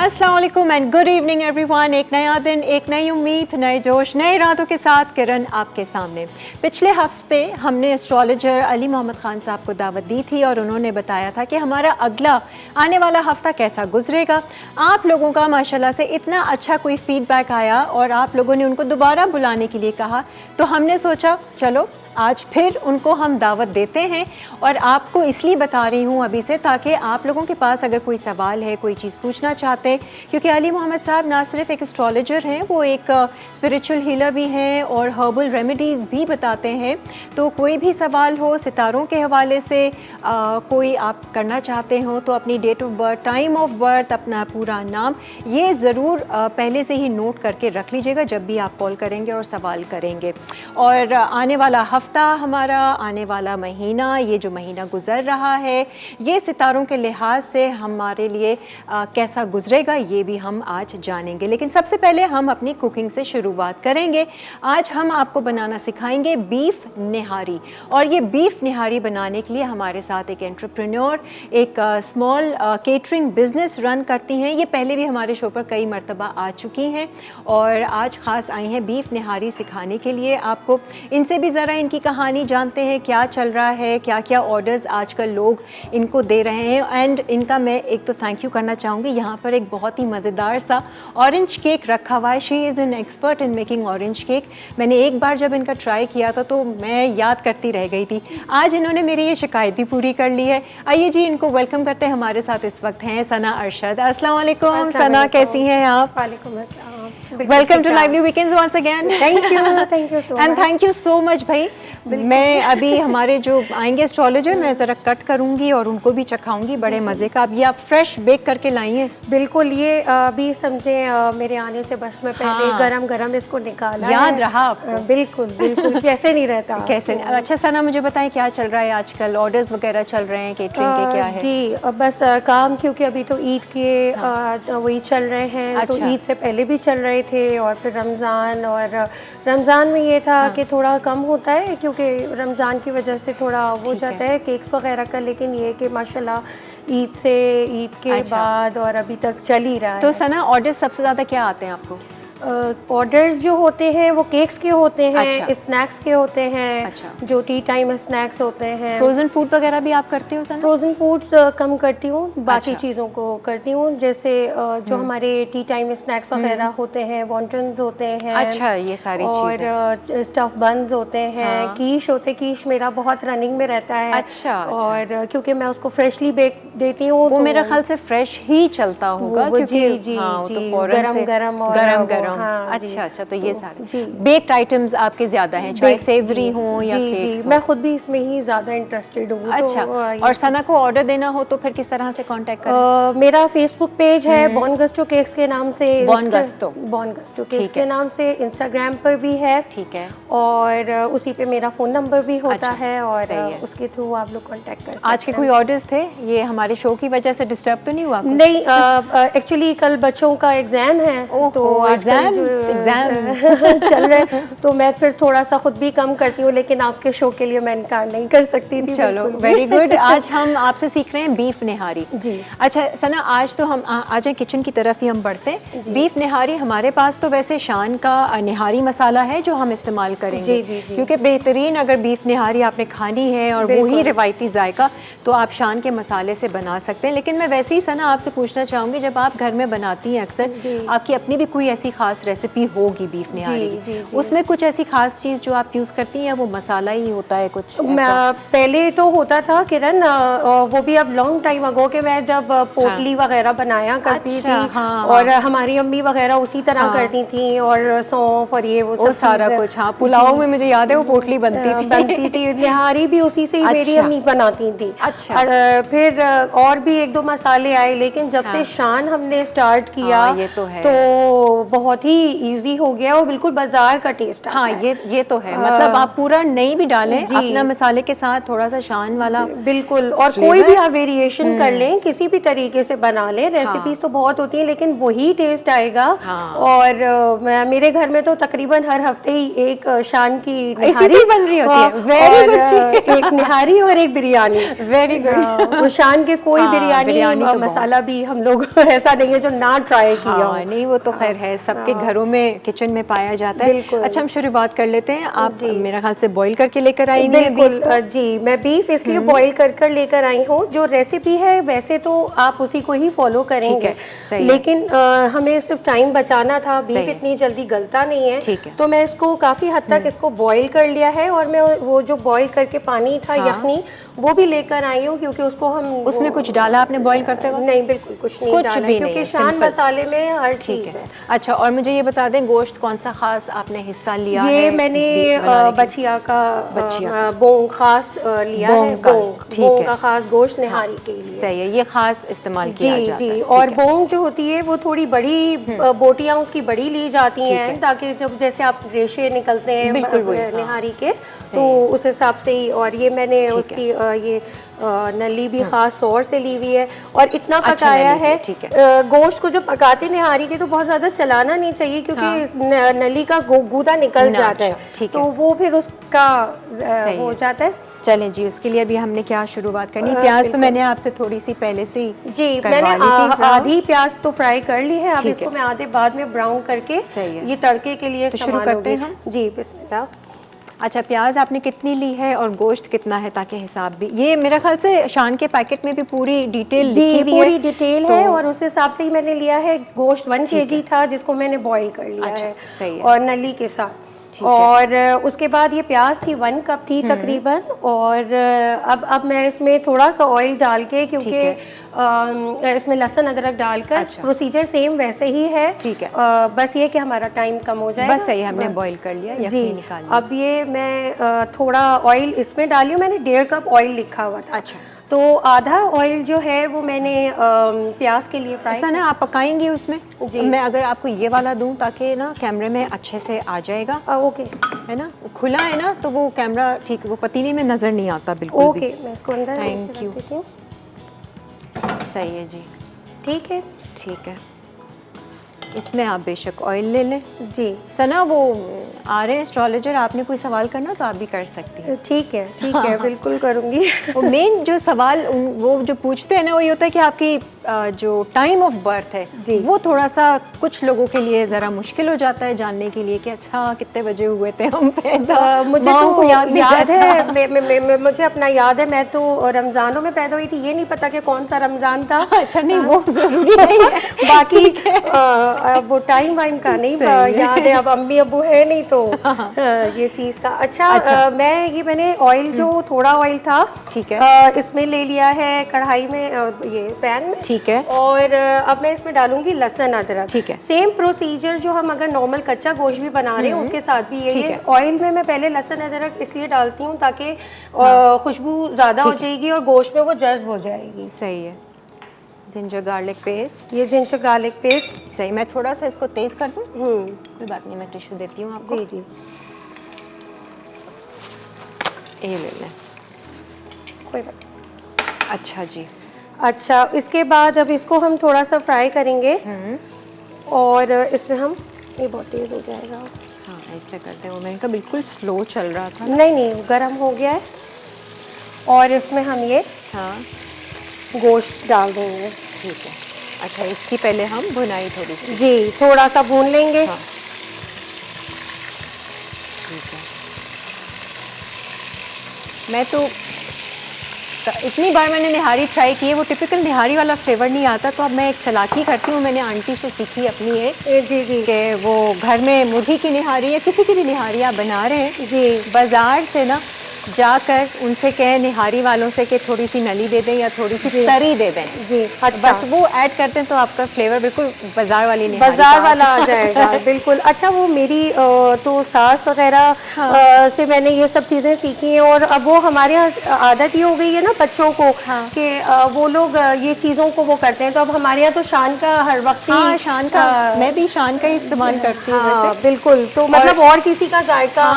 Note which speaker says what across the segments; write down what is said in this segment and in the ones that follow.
Speaker 1: अस्सलाम वालेकुम and good evening everyone. एक नया दिन, एक नई उम्मीद, नए जोश, नए इरादों के साथ किरण आपके सामने। पिछले हफ्ते हमने एस्ट्रोलॉजर अली मोहम्मद ख़ान साहब को दावत दी थी और उन्होंने बताया था कि हमारा अगला आने वाला हफ्ता कैसा गुजरेगा। आप लोगों का माशाल्लाह से इतना अच्छा कोई फीडबैक आया और आप लोगों ने उनको दोबारा बुलाने के लिए कहा, तो हमने सोचा चलो आज फिर उनको हम दावत देते हैं। और आपको इसलिए बता रही हूँ अभी से, ताकि आप लोगों के पास अगर कोई सवाल है, कोई चीज़ पूछना चाहते हैं, क्योंकि अली मोहम्मद साहब ना सिर्फ एक एस्ट्रोलॉजर हैं, वो एक स्पिरिचुअल हीलर भी हैं और हर्बल रेमेडीज़ भी बताते हैं। तो कोई भी सवाल हो सितारों के हवाले से, कोई आप करना चाहते हो, तो अपनी date of birth, time of birth, अपना पूरा नाम, ये ज़रूर पहले से ही नोट करके रख लीजिएगा जब भी आप कॉल करेंगे और सवाल करेंगे। और आने वाला हफ्ता हमारा, आने वाला महीना, ये जो महीना गुजर रहा है, ये सितारों के लिहाज से हमारे लिए कैसा गुजरेगा, ये भी हम आज जानेंगे। लेकिन सबसे पहले हम अपनी कुकिंग से शुरुआत करेंगे। आज हम आपको बनाना सिखाएंगे बीफ निहारी। और ये बीफ निहारी बनाने के लिए हमारे साथ एक एंटरप्रेन्योर, एक स्मॉल केटरिंग बिजनेस रन करती हैं। ये पहले भी हमारे शो पर कई मरतबा आ चुकी हैं और आज ख़ास आई हैं बीफ निहारी सिखाने के लिए आपको। इनसे भी ज़रा इनकी कहानी जानते हैं, क्या चल रहा है, क्या क्या ऑर्डर्स आजकल लोग इनको दे रहे हैं। एंड इनका मैं एक तो थैंक यू करना चाहूँगी। यहाँ पर एक बहुत ही मज़ेदार सा ऑरेंज केक रखा हुआ है। She is an expert in making orange cake. मैंने एक बार जब इनका ट्राई किया था तो मैं याद करती रह गई थी। आज इन्होंने मेरी ये शिकायत भी पूरी कर ली है। आइए जी, इनको वेलकम करते हैं। हमारे साथ इस वक्त हैं सना अरशद। अस्सलाम वालेकुम सना, कैसी हैं आप?
Speaker 2: वालेकुम अस्सलाम।
Speaker 1: Welcome to Lively Weekends once again.
Speaker 2: Thank you so much.
Speaker 1: And thank you so much भाई। मैं अभी हमारे जो आएंगे एस्ट्रोलॉजर, मैं ज़रा कट करूँगी और उनको भी चखाऊंगी बड़े मज़े का। अब ये आप फ्रेश बेक करके लाई हैं?
Speaker 2: बिल्कुल, ये अभी समझे मेरे आने से बस मैं पहले गरम गरम इसको निकाला।
Speaker 1: याद रहा आपको?
Speaker 2: बिल्कुल बिल्कुल, कैसे नहीं रहता।
Speaker 1: कैसे नहीं। अच्छा सना, मुझे बताएं क्या चल रहा है आजकल? ऑर्डर्स वगैरह चल रहे हैं केटरिंग के, क्या है?
Speaker 2: जी बस काम, क्योंकि अभी तो ईद के वही चल रहे हैं।
Speaker 1: अच्छा।
Speaker 2: तो ईद से पहले भी चल रहे थे और फिर रमज़ान, और रमज़ान में ये था कि थोड़ा कम होता है क्योंकि रमज़ान की वजह से थोड़ा हो जाता है केक्स वगैरह का। लेकिन ये कि माशाल्लाह ईद के बाद और अभी तक चल ही रहा है।
Speaker 1: तो सना, ऑर्डर्स सबसे ज़्यादा क्या आते हैं आपको?
Speaker 2: ऑर्डर्स जो होते हैं वो केक्स के होते हैं।
Speaker 1: अच्छा।
Speaker 2: स्नैक्स के होते हैं।
Speaker 1: अच्छा।
Speaker 2: जो टी टाइम स्नैक्स होते हैं।
Speaker 1: फ्रोज़न फूड वगैरह भी आप करते हो सना?
Speaker 2: फ्रोज़न फूड्स कम करती हूँ, बाकी चीज़ों को करती हूँ। जैसे जो हमारे टी टाइम स्नैक्स वगैरह होते हैं, वॉन्टन्स होते हैं।
Speaker 1: अच्छा, ये सारी चीज़ें।
Speaker 2: और स्टफ बन्स होते हैं, कीश होते। कीश मेरा बहुत रनिंग में रहता है।
Speaker 1: अच्छा।
Speaker 2: और क्योंकि मैं उसको फ्रेशली बेक देती हूँ,
Speaker 1: वो मेरा ख्याल से फ्रेश ही चलता होगा क्योंकि
Speaker 2: गरम गरम। हाँ,
Speaker 1: अच्छा अच्छा, तो ये सारे बेक्ड आइटम्स आपके ज़्यादा हैं, चाहे सेवरी हों या केक्स हों?
Speaker 2: मैं खुद भी इसमें ही ज़्यादा इंटरेस्टेड हूँ।
Speaker 1: अच्छा। और सना को ऑर्डर देना हो तो फिर किस तरह से कांटेक्ट करें?
Speaker 2: मेरा फेसबुक पेज है बॉन गस्टो केक्स के नाम से।
Speaker 1: बॉन गस्टो
Speaker 2: केक्स के नाम से। इंस्टाग्राम पर भी है।
Speaker 1: ठीक है।
Speaker 2: और उसी पे मेरा फ़ोन नंबर भी होता है और उसके थ्रू आप लोग कांटेक्ट कर सकते हैं।
Speaker 1: आज के कोई ऑर्डर्स थे? ये हमारे शो की वजह से डिस्टर्ब तो नहीं हुआ?
Speaker 2: नहीं, एक्चुअली कल बच्चों का एग्ज़ाम है, तो एग्जाम चल रहे हैं, तो मैं फिर थोड़ा सा खुद भी कम करती हूँ, लेकिन आपके शो के लिए मैं इनकार नहीं कर सकती थी।
Speaker 1: चलो, वेरी गुड। आज हम आपसे सीख रहे हैं बीफ निहारी।
Speaker 2: जी।
Speaker 1: अच्छा सना, आज तो हम आ जाए किचन की तरफ ही हम बढ़ते हैं। बीफ निहारी हमारे पास तो वैसे शान का निहारी मसाला है जो हम इस्तेमाल करेंगे।
Speaker 2: जी।
Speaker 1: क्योंकि बेहतरीन अगर बीफ निहारी आपने खानी है और वही रिवायती जायका, तो आप शान के मसाले से बना सकते हैं। लेकिन मैं वैसे ही सना आपसे पूछना चाहूँगी, जब आप घर में बनाती हैं अक्सर, आपकी अपनी भी कोई ऐसी खास रेसिपी होगी बीफ निहारी की, उसमें कुछ ऐसी खास चीज़ जो आप यूज़ करती हैं, वो मसाला ही होता है कुछ?
Speaker 2: पहले तो होता था किरण, वो भी अब लॉन्ग टाइम अगो के मैं जब पोटली वगैरह बनाया करती थी। और हमारी अम्मी वगैरह उसी तरह करती थी, और सौंफ और ये वो सब
Speaker 1: सारा कुछ। हाँ, पुलाव में मुझे याद है वो पोटली बनती थी।
Speaker 2: निहारी भी उसी से ही मेरी अम्मी बनाती थी।
Speaker 1: अच्छा।
Speaker 2: और फिर और भी एक दो मसाले आए, लेकिन जब से शान हमने स्टार्ट किया
Speaker 1: ये तो है,
Speaker 2: तो बहुत बहुत ही इजी हो गया, वो बिल्कुल बाजार का टेस्ट आता
Speaker 1: हाँ
Speaker 2: है।
Speaker 1: ये तो है, मतलब आप पूरा नहीं भी डालें,
Speaker 2: जी।
Speaker 1: अपना मसाले के साथ थोड़ा सा शान वाला
Speaker 2: बिल्कुल, और
Speaker 1: flavor।
Speaker 2: कोई भी आप वेरिएशन कर लें, किसी भी तरीके से बना लें, रेसिपीज तो बहुत होती हैं लेकिन वही टेस्ट आएगा।
Speaker 1: हाँ।
Speaker 2: और मेरे घर में तो तकरीबन हर हफ्ते ही एक शान की
Speaker 1: इसी
Speaker 2: निहारी
Speaker 1: से बन रही होती है। Very
Speaker 2: और
Speaker 1: good जी।
Speaker 2: एक निहारी और एक बिरयानी।
Speaker 1: Very good.
Speaker 2: वो शान के कोई
Speaker 1: हाँ,
Speaker 2: बिरयानी
Speaker 1: बिरयानी तो
Speaker 2: मसाला भी हम लोग ऐसा नहीं है जो ना ट्राई किया हो।
Speaker 1: हाँ, नहीं वो तो खैर है, सबके घरों में किचन में पाया जाता है।
Speaker 2: बिल्कुल।
Speaker 1: अच्छा, हम शुरुआत कर लेते हैं। आप
Speaker 2: जी।
Speaker 1: मेरा ख्याल से बॉईल करके लेकर आई हुई हैं
Speaker 2: बिल्कुल,
Speaker 1: बीफ को?
Speaker 2: जी, मैं बीफ इसलिए बॉईल कर लेकर आई हूँ। जो रेसिपी है वैसे तो आप उसी को ही फॉलो करेंगे,
Speaker 1: सही है।
Speaker 2: लेकिन हमें सिर्फ टाइम बचाना था, बीफ
Speaker 1: सही है।
Speaker 2: इतनी जल्दी गलता नहीं है,
Speaker 1: ठीक है।
Speaker 2: तो मैं इसको काफ़ी हद तक इसको बॉईल कर लिया है। और मैं वो जो बॉईल करके पानी था, यखनी, वो भी लेकर आई हूँ, क्योंकि उसको हम
Speaker 1: उसमें कुछ डाला आपने बॉईल करते वक्त?
Speaker 2: नहीं, बिल्कुल कुछ नहीं
Speaker 1: कुछ
Speaker 2: डाला,
Speaker 1: भी नहीं
Speaker 2: क्योंकि
Speaker 1: है,
Speaker 2: शान
Speaker 1: सिंपल।
Speaker 2: मसाले में हर
Speaker 1: ठीक
Speaker 2: चीज़
Speaker 1: है।
Speaker 2: है।
Speaker 1: अच्छा, और मुझे ये बता दें, गोश्त कौन सा खास आपने हिस्सा लिया है?
Speaker 2: ये मैंने
Speaker 1: बीफ बनाने के?
Speaker 2: बछिया का
Speaker 1: बछिया
Speaker 2: बोंग खास लिया है,
Speaker 1: बोंग का, ठीक
Speaker 2: बोंग
Speaker 1: है।
Speaker 2: का खास गोश्त निहारी के लिए।
Speaker 1: सही है, ये खास इस्तेमाल किया
Speaker 2: जी
Speaker 1: जाता
Speaker 2: जी,
Speaker 1: है।
Speaker 2: और
Speaker 1: ठीक है।
Speaker 2: बोंग जो होती है वो थोड़ी बड़ी बोटियां उसकी बड़ी ली जाती
Speaker 1: ठीक
Speaker 2: हैं,
Speaker 1: है।
Speaker 2: ताकि जब जैसे आप रेशे निकलते हैं
Speaker 1: बिल्कुल वही, हाँ।
Speaker 2: निहारी के, तो उस हिसाब से ही। और ये मैंने
Speaker 1: ठीक है।
Speaker 2: उसकी ये नली भी खास तौर से ली हुई है, और इतना
Speaker 1: अच्छा,
Speaker 2: पकाया
Speaker 1: नली
Speaker 2: है।
Speaker 1: भी, ठीक है।
Speaker 2: गोश्त को जब पकाते निहारी के तो बहुत ज़्यादा चलाना नहीं चाहिए, क्योंकि
Speaker 1: हाँ।
Speaker 2: इस नली का गूदा निकल जाता है,
Speaker 1: ठीक
Speaker 2: तो
Speaker 1: है।
Speaker 2: वो फिर उसका
Speaker 1: सही
Speaker 2: हो
Speaker 1: है।
Speaker 2: जाता है।
Speaker 1: चलें जी, उसके लिए अभी हमने क्या शुरुआत करनी? प्याज तो
Speaker 2: बिल्कुल।
Speaker 1: मैंने आपसे थोड़ी सी पहले से ही
Speaker 2: जी,
Speaker 1: करवा
Speaker 2: मैंने
Speaker 1: ली थी brown।
Speaker 2: आधी प्याज तो फ्राई कर ली है, अब
Speaker 1: ठीक
Speaker 2: इसको
Speaker 1: है।
Speaker 2: मैं आधे बाद में ब्राउन करके
Speaker 1: सही है।
Speaker 2: ये तड़के के लिए
Speaker 1: तो शुरू
Speaker 2: इस्तेमाल
Speaker 1: करते हैं
Speaker 2: होगी।
Speaker 1: हम?
Speaker 2: जी, बिस्मिल्लाह।
Speaker 1: अच्छा, प्याज आपने कितनी ली है और गोश्त कितना है, ताकि हिसाब भी, ये मेरे ख्याल से शान के पैकेट में भी पूरी डिटेल
Speaker 2: जी,
Speaker 1: लिखी हुई है।
Speaker 2: पूरी डिटेल है, और उस हिसाब से ही मैंने लिया है। गोश्त 1
Speaker 1: ठीक
Speaker 2: kg था, जिसको मैंने बॉईल कर लिया
Speaker 1: अच्छा,
Speaker 2: है,
Speaker 1: सही है।
Speaker 2: और नली के साथ।
Speaker 1: ठीक है।
Speaker 2: और उसके बाद ये प्याज थी 1 कप थी तकरीबन। और अब मैं इसमें थोड़ा सा ऑयल डाल के, क्योंकि इसमें लहसुन अदरक डालकर,
Speaker 1: अच्छा।
Speaker 2: प्रोसीजर सेम वैसे ही है।
Speaker 1: ठीक है।
Speaker 2: बस ये कि हमारा टाइम कम हो जाएगा।
Speaker 1: बस सही, हमने बॉईल कर लिया,
Speaker 2: जी,
Speaker 1: यखनी निकाल ली।
Speaker 2: अब ये मैं थोड़ा ऑयल इसमें डाली हूँ, मैंने 1.5 कप ऑयल लिखा हुआ था।
Speaker 1: अच्छा।
Speaker 2: तो आधा ऑयल जो है वो मैंने प्याज के लिए फ्राई।
Speaker 1: ऐसा ना, आप पकाएंगी उसमें?
Speaker 2: जी।
Speaker 1: मैं अगर आपको ये वाला दूं, ताकि ना कैमरे में अच्छे से आ जाएगा,
Speaker 2: ओके
Speaker 1: है ना, खुला है ना, तो वो कैमरा ठीक, वो पतीली में नजर नहीं आता बिल्कुल भी।
Speaker 2: ओके, मैं इसको अंदर
Speaker 1: Thank
Speaker 2: नीचे
Speaker 1: you।
Speaker 2: रख देती हूँ।
Speaker 1: सही है जी,
Speaker 2: ठीक है।
Speaker 1: ठीक है। इसमें आप बेशक ऑयल ले लें।
Speaker 2: जी,
Speaker 1: सना, वो आ रहे हैं एस्ट्रोलॉजर, आपने कोई सवाल करना तो आप भी कर सकती हैं।
Speaker 2: ठीक है, ठीक है, बिल्कुल करूँगी।
Speaker 1: वो मेन जो सवाल वो जो पूछते हैं ना, वो ये होता है कि आपकी जो टाइम ऑफ बर्थ है,
Speaker 2: जी।
Speaker 1: वो थोड़ा सा कुछ लोगों के लिए ज़रा मुश्किल हो जाता है जानने के लिए कि अच्छा कितने बजे हुए थे हम पैदा।
Speaker 2: मुझे
Speaker 1: माँ
Speaker 2: तो
Speaker 1: को याद
Speaker 2: है, मुझे अपना याद है, मैं तो रमज़ानों में पैदा हुई थी। ये नहीं पता कि कौन सा रमज़ान था।
Speaker 1: अच्छा, नहीं वो ज़रूरी नहीं है।
Speaker 2: बाकी वो टाइम वाइम का नहीं याद है, अब अम्मी अबू है नहीं तो ये चीज़ का। अच्छा, मैंने ऑयल जो थोड़ा ऑयल था,
Speaker 1: ठीक है,
Speaker 2: इसमें ले लिया है कढ़ाई में, ये पैन में।
Speaker 1: ठीक है।
Speaker 2: और अब मैं इसमें डालूंगी लहसुन अदरक।
Speaker 1: ठीक है।
Speaker 2: सेम प्रोसीजर जो हम अगर नॉर्मल कच्चा गोश्त भी बना रहे हैं उसके साथ भी यही है। ऑयल में मैं पहले लहसुन अदरक इसलिए डालती हूँ ताकि खुशबू ज़्यादा हो जाएगी और गोश्त में वो जज्ब हो जाएगी।
Speaker 1: सही है। जिंजर गार्लिक पेस्ट,
Speaker 2: ये जिंजर गार्लिक पेस्ट।
Speaker 1: सही। मैं थोड़ा सा इसको तेज कर दूँ? कोई बात नहीं, मैं टिश्यू देती हूँ आपको।
Speaker 2: जी जी,
Speaker 1: ये ले लें।
Speaker 2: कोई बात।
Speaker 1: अच्छा जी।
Speaker 2: अच्छा, इसके बाद अब इसको हम थोड़ा सा फ्राई करेंगे, और इसमें हम, ये बहुत तेज़ हो जाएगा।
Speaker 1: हाँ, ऐसे करते हैं। वो मैंने कहा बिल्कुल स्लो चल रहा था।
Speaker 2: नहीं नहीं, गर्म हो गया है, और इसमें हम ये
Speaker 1: हाँ,
Speaker 2: गोश्त डाल देंगे।
Speaker 1: ठीक है। अच्छा, इसकी पहले हम भुनाई थोड़ी सी।
Speaker 2: जी, थोड़ा सा भून लेंगे।
Speaker 1: हाँ, ठीक है। मैं तो इतनी बार मैंने निहारी ट्राई की है, वो टिपिकल निहारी वाला फ्लेवर नहीं आता, तो अब मैं एक चालाकी करती हूँ। मैंने आंटी से सीखी अपनी एक,
Speaker 2: जी जी,
Speaker 1: कि वो घर में मुर्गी की निहारी या किसी की भी निहारी आप बना रहे हैं,
Speaker 2: जी,
Speaker 1: बाज़ार से ना जाकर उनसे कहें निहारी वालों से कि थोड़ी सी नली दे दें या थोड़ी सी तरी दे दें
Speaker 2: जी। अच्छा,
Speaker 1: बस वो ऐड करते हैं तो आपका फ्लेवर बिल्कुल बाजार वाली निहारी
Speaker 2: बाजार
Speaker 1: का
Speaker 2: वाला आ जाएगा। बिल्कुल। अच्छा, वो मेरी तो सास वगैरह से मैंने ये सब चीज़ें सीखी हैं, और अब वो हमारे यहाँ आदत ही हो गई है ना बच्चों को कि वो लोग ये चीज़ों को वो करते हैं, तो अब हमारे यहाँ तो शान का हर वक्त ही
Speaker 1: शान का मैं भी शान का ही इस्तेमाल करती हूँ वैसे।
Speaker 2: बिल्कुल। तो मतलब और किसी का जायका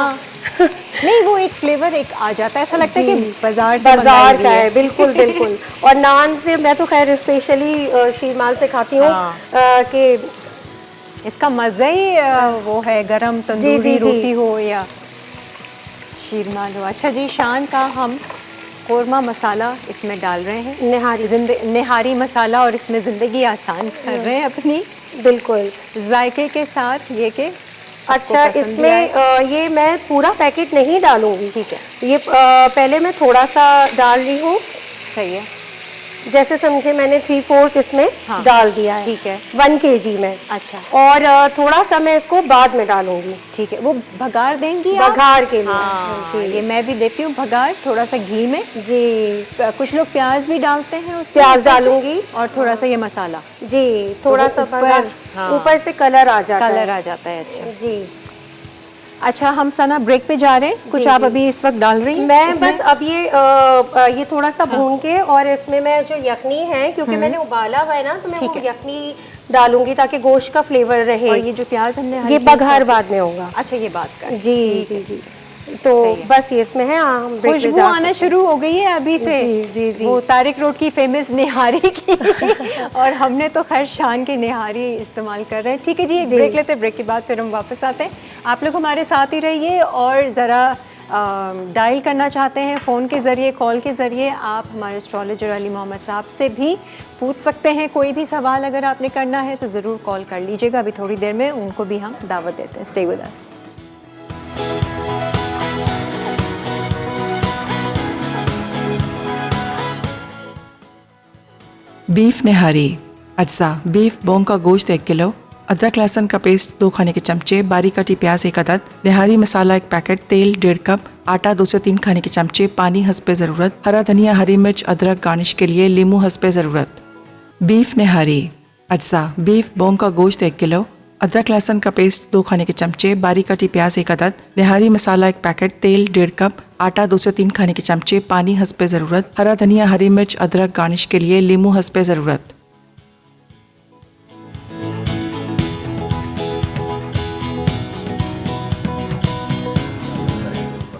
Speaker 1: नहीं, वो एक फ्लेवर एक आ जाता है, ऐसा लगता है कि बाजार
Speaker 2: का है। बिल्कुल बिल्कुल। और नान से मैं तो खैर स्पेशली शीरमाल से खाती हूँ कि
Speaker 1: इसका मज़ा ही वो है, गरम तंदूरी रोटी हो या शीरमाल हो। अच्छा जी, शान का हम कोरमा मसाला इसमें डाल रहे हैं, निहारी मसाला, और इसमें ज़िंदगी आसान कर रहे हैं अपनी,
Speaker 2: बिल्कुल
Speaker 1: जायके के साथ ये के।
Speaker 2: अच्छा, इसमें ये मैं पूरा पैकेट नहीं डालूंगी,
Speaker 1: ठीक है,
Speaker 2: ये पहले मैं थोड़ा सा डाल रही हूँ।
Speaker 1: सही है,
Speaker 2: जैसे समझे मैंने 3/4 इसमें डाल दिया है,
Speaker 1: ठीक है,
Speaker 2: 1 kg में।
Speaker 1: अच्छा,
Speaker 2: और थोड़ा सा मैं इसको बाद में डालूंगी,
Speaker 1: ठीक है। वो भगार देंगी
Speaker 2: बघार के लिए?
Speaker 1: हाँ, ये मैं भी देती हूँ भगार, थोड़ा सा घी में
Speaker 2: जी।
Speaker 1: कुछ लोग प्याज भी डालते हैं, उस
Speaker 2: प्याज डालूंगी
Speaker 1: और थोड़ा सा ये मसाला
Speaker 2: जी, थोड़ा सा ऊपर से कलर आ जाता है। अच्छा
Speaker 1: जी। अच्छा, हम सना ब्रेक पे जा रहे हैं, कुछ आप अभी इस वक्त डाल रही हैं?
Speaker 2: मैं बस अब ये थोड़ा सा भून के, और इसमें मैं जो यखनी है, क्योंकि मैंने उबाला हुआ है ना, तो मैं वो यखनी डालूंगी ताकि गोश्त का फ्लेवर रहे।
Speaker 1: और ये जो प्याज हमने
Speaker 2: ये बघार बाद में होगा।
Speaker 1: अच्छा, ये बात का
Speaker 2: जी जी जी। तो बस ये इसमें है, हम
Speaker 1: खुशबू आना शुरू हो गई है अभी से।
Speaker 2: जी जी।
Speaker 1: वो तारिक रोड की फेमस निहारी की और हमने तो खैर शान की निहारी इस्तेमाल कर रहे हैं। ठीक है जी, एक ब्रेक लेते हैं, ब्रेक के बाद फिर हम वापस आते हैं। आप लोग हमारे साथ ही रहिए, और ज़रा डायल करना चाहते हैं फ़ोन के ज़रिए, कॉल के ज़रिए, आप हमारे एस्ट्रोलॉजर अली मोहम्मद साहब से भी पूछ सकते हैं। कोई भी सवाल अगर आपने करना है तो ज़रूर कॉल कर लीजिएगा। अभी थोड़ी देर में उनको भी हम दावत देते हैं। Stay with us.
Speaker 3: बीफ निहारी। अज्जा: बीफ बोंग का गोश्त 1 किलो, अदरक लहसुन का पेस्ट 2 खाने के चमचे, बारीक कटी प्याज 1 अदद, निहारी मसाला 1 पैकेट, तेल 1.5 कप, आटा 2 से 3 खाने के चमचे, पानी हस्बे ज़रूरत, हरा धनिया, हरी मिर्च, अदरक गार्निश के लिए, लीमू हस्बे ज़रूरत। बीफ निहारी। अज्जा: बीफ बोंग का गोश्त 1 किलो, अदरक लहसुन का पेस्ट 2 खाने के चमचे, बारीक कटी प्याज 1 अदद, निहारी मसाला 1 पैकेट, तेल 1.5 कप, आटा 2 से 3 खाने के चमचे, पानी हस्बे ज़रूरत, हरा धनिया, हरी मिर्च, अदरक गार्निश के लिए, लीमू हस्बे ज़रूरत।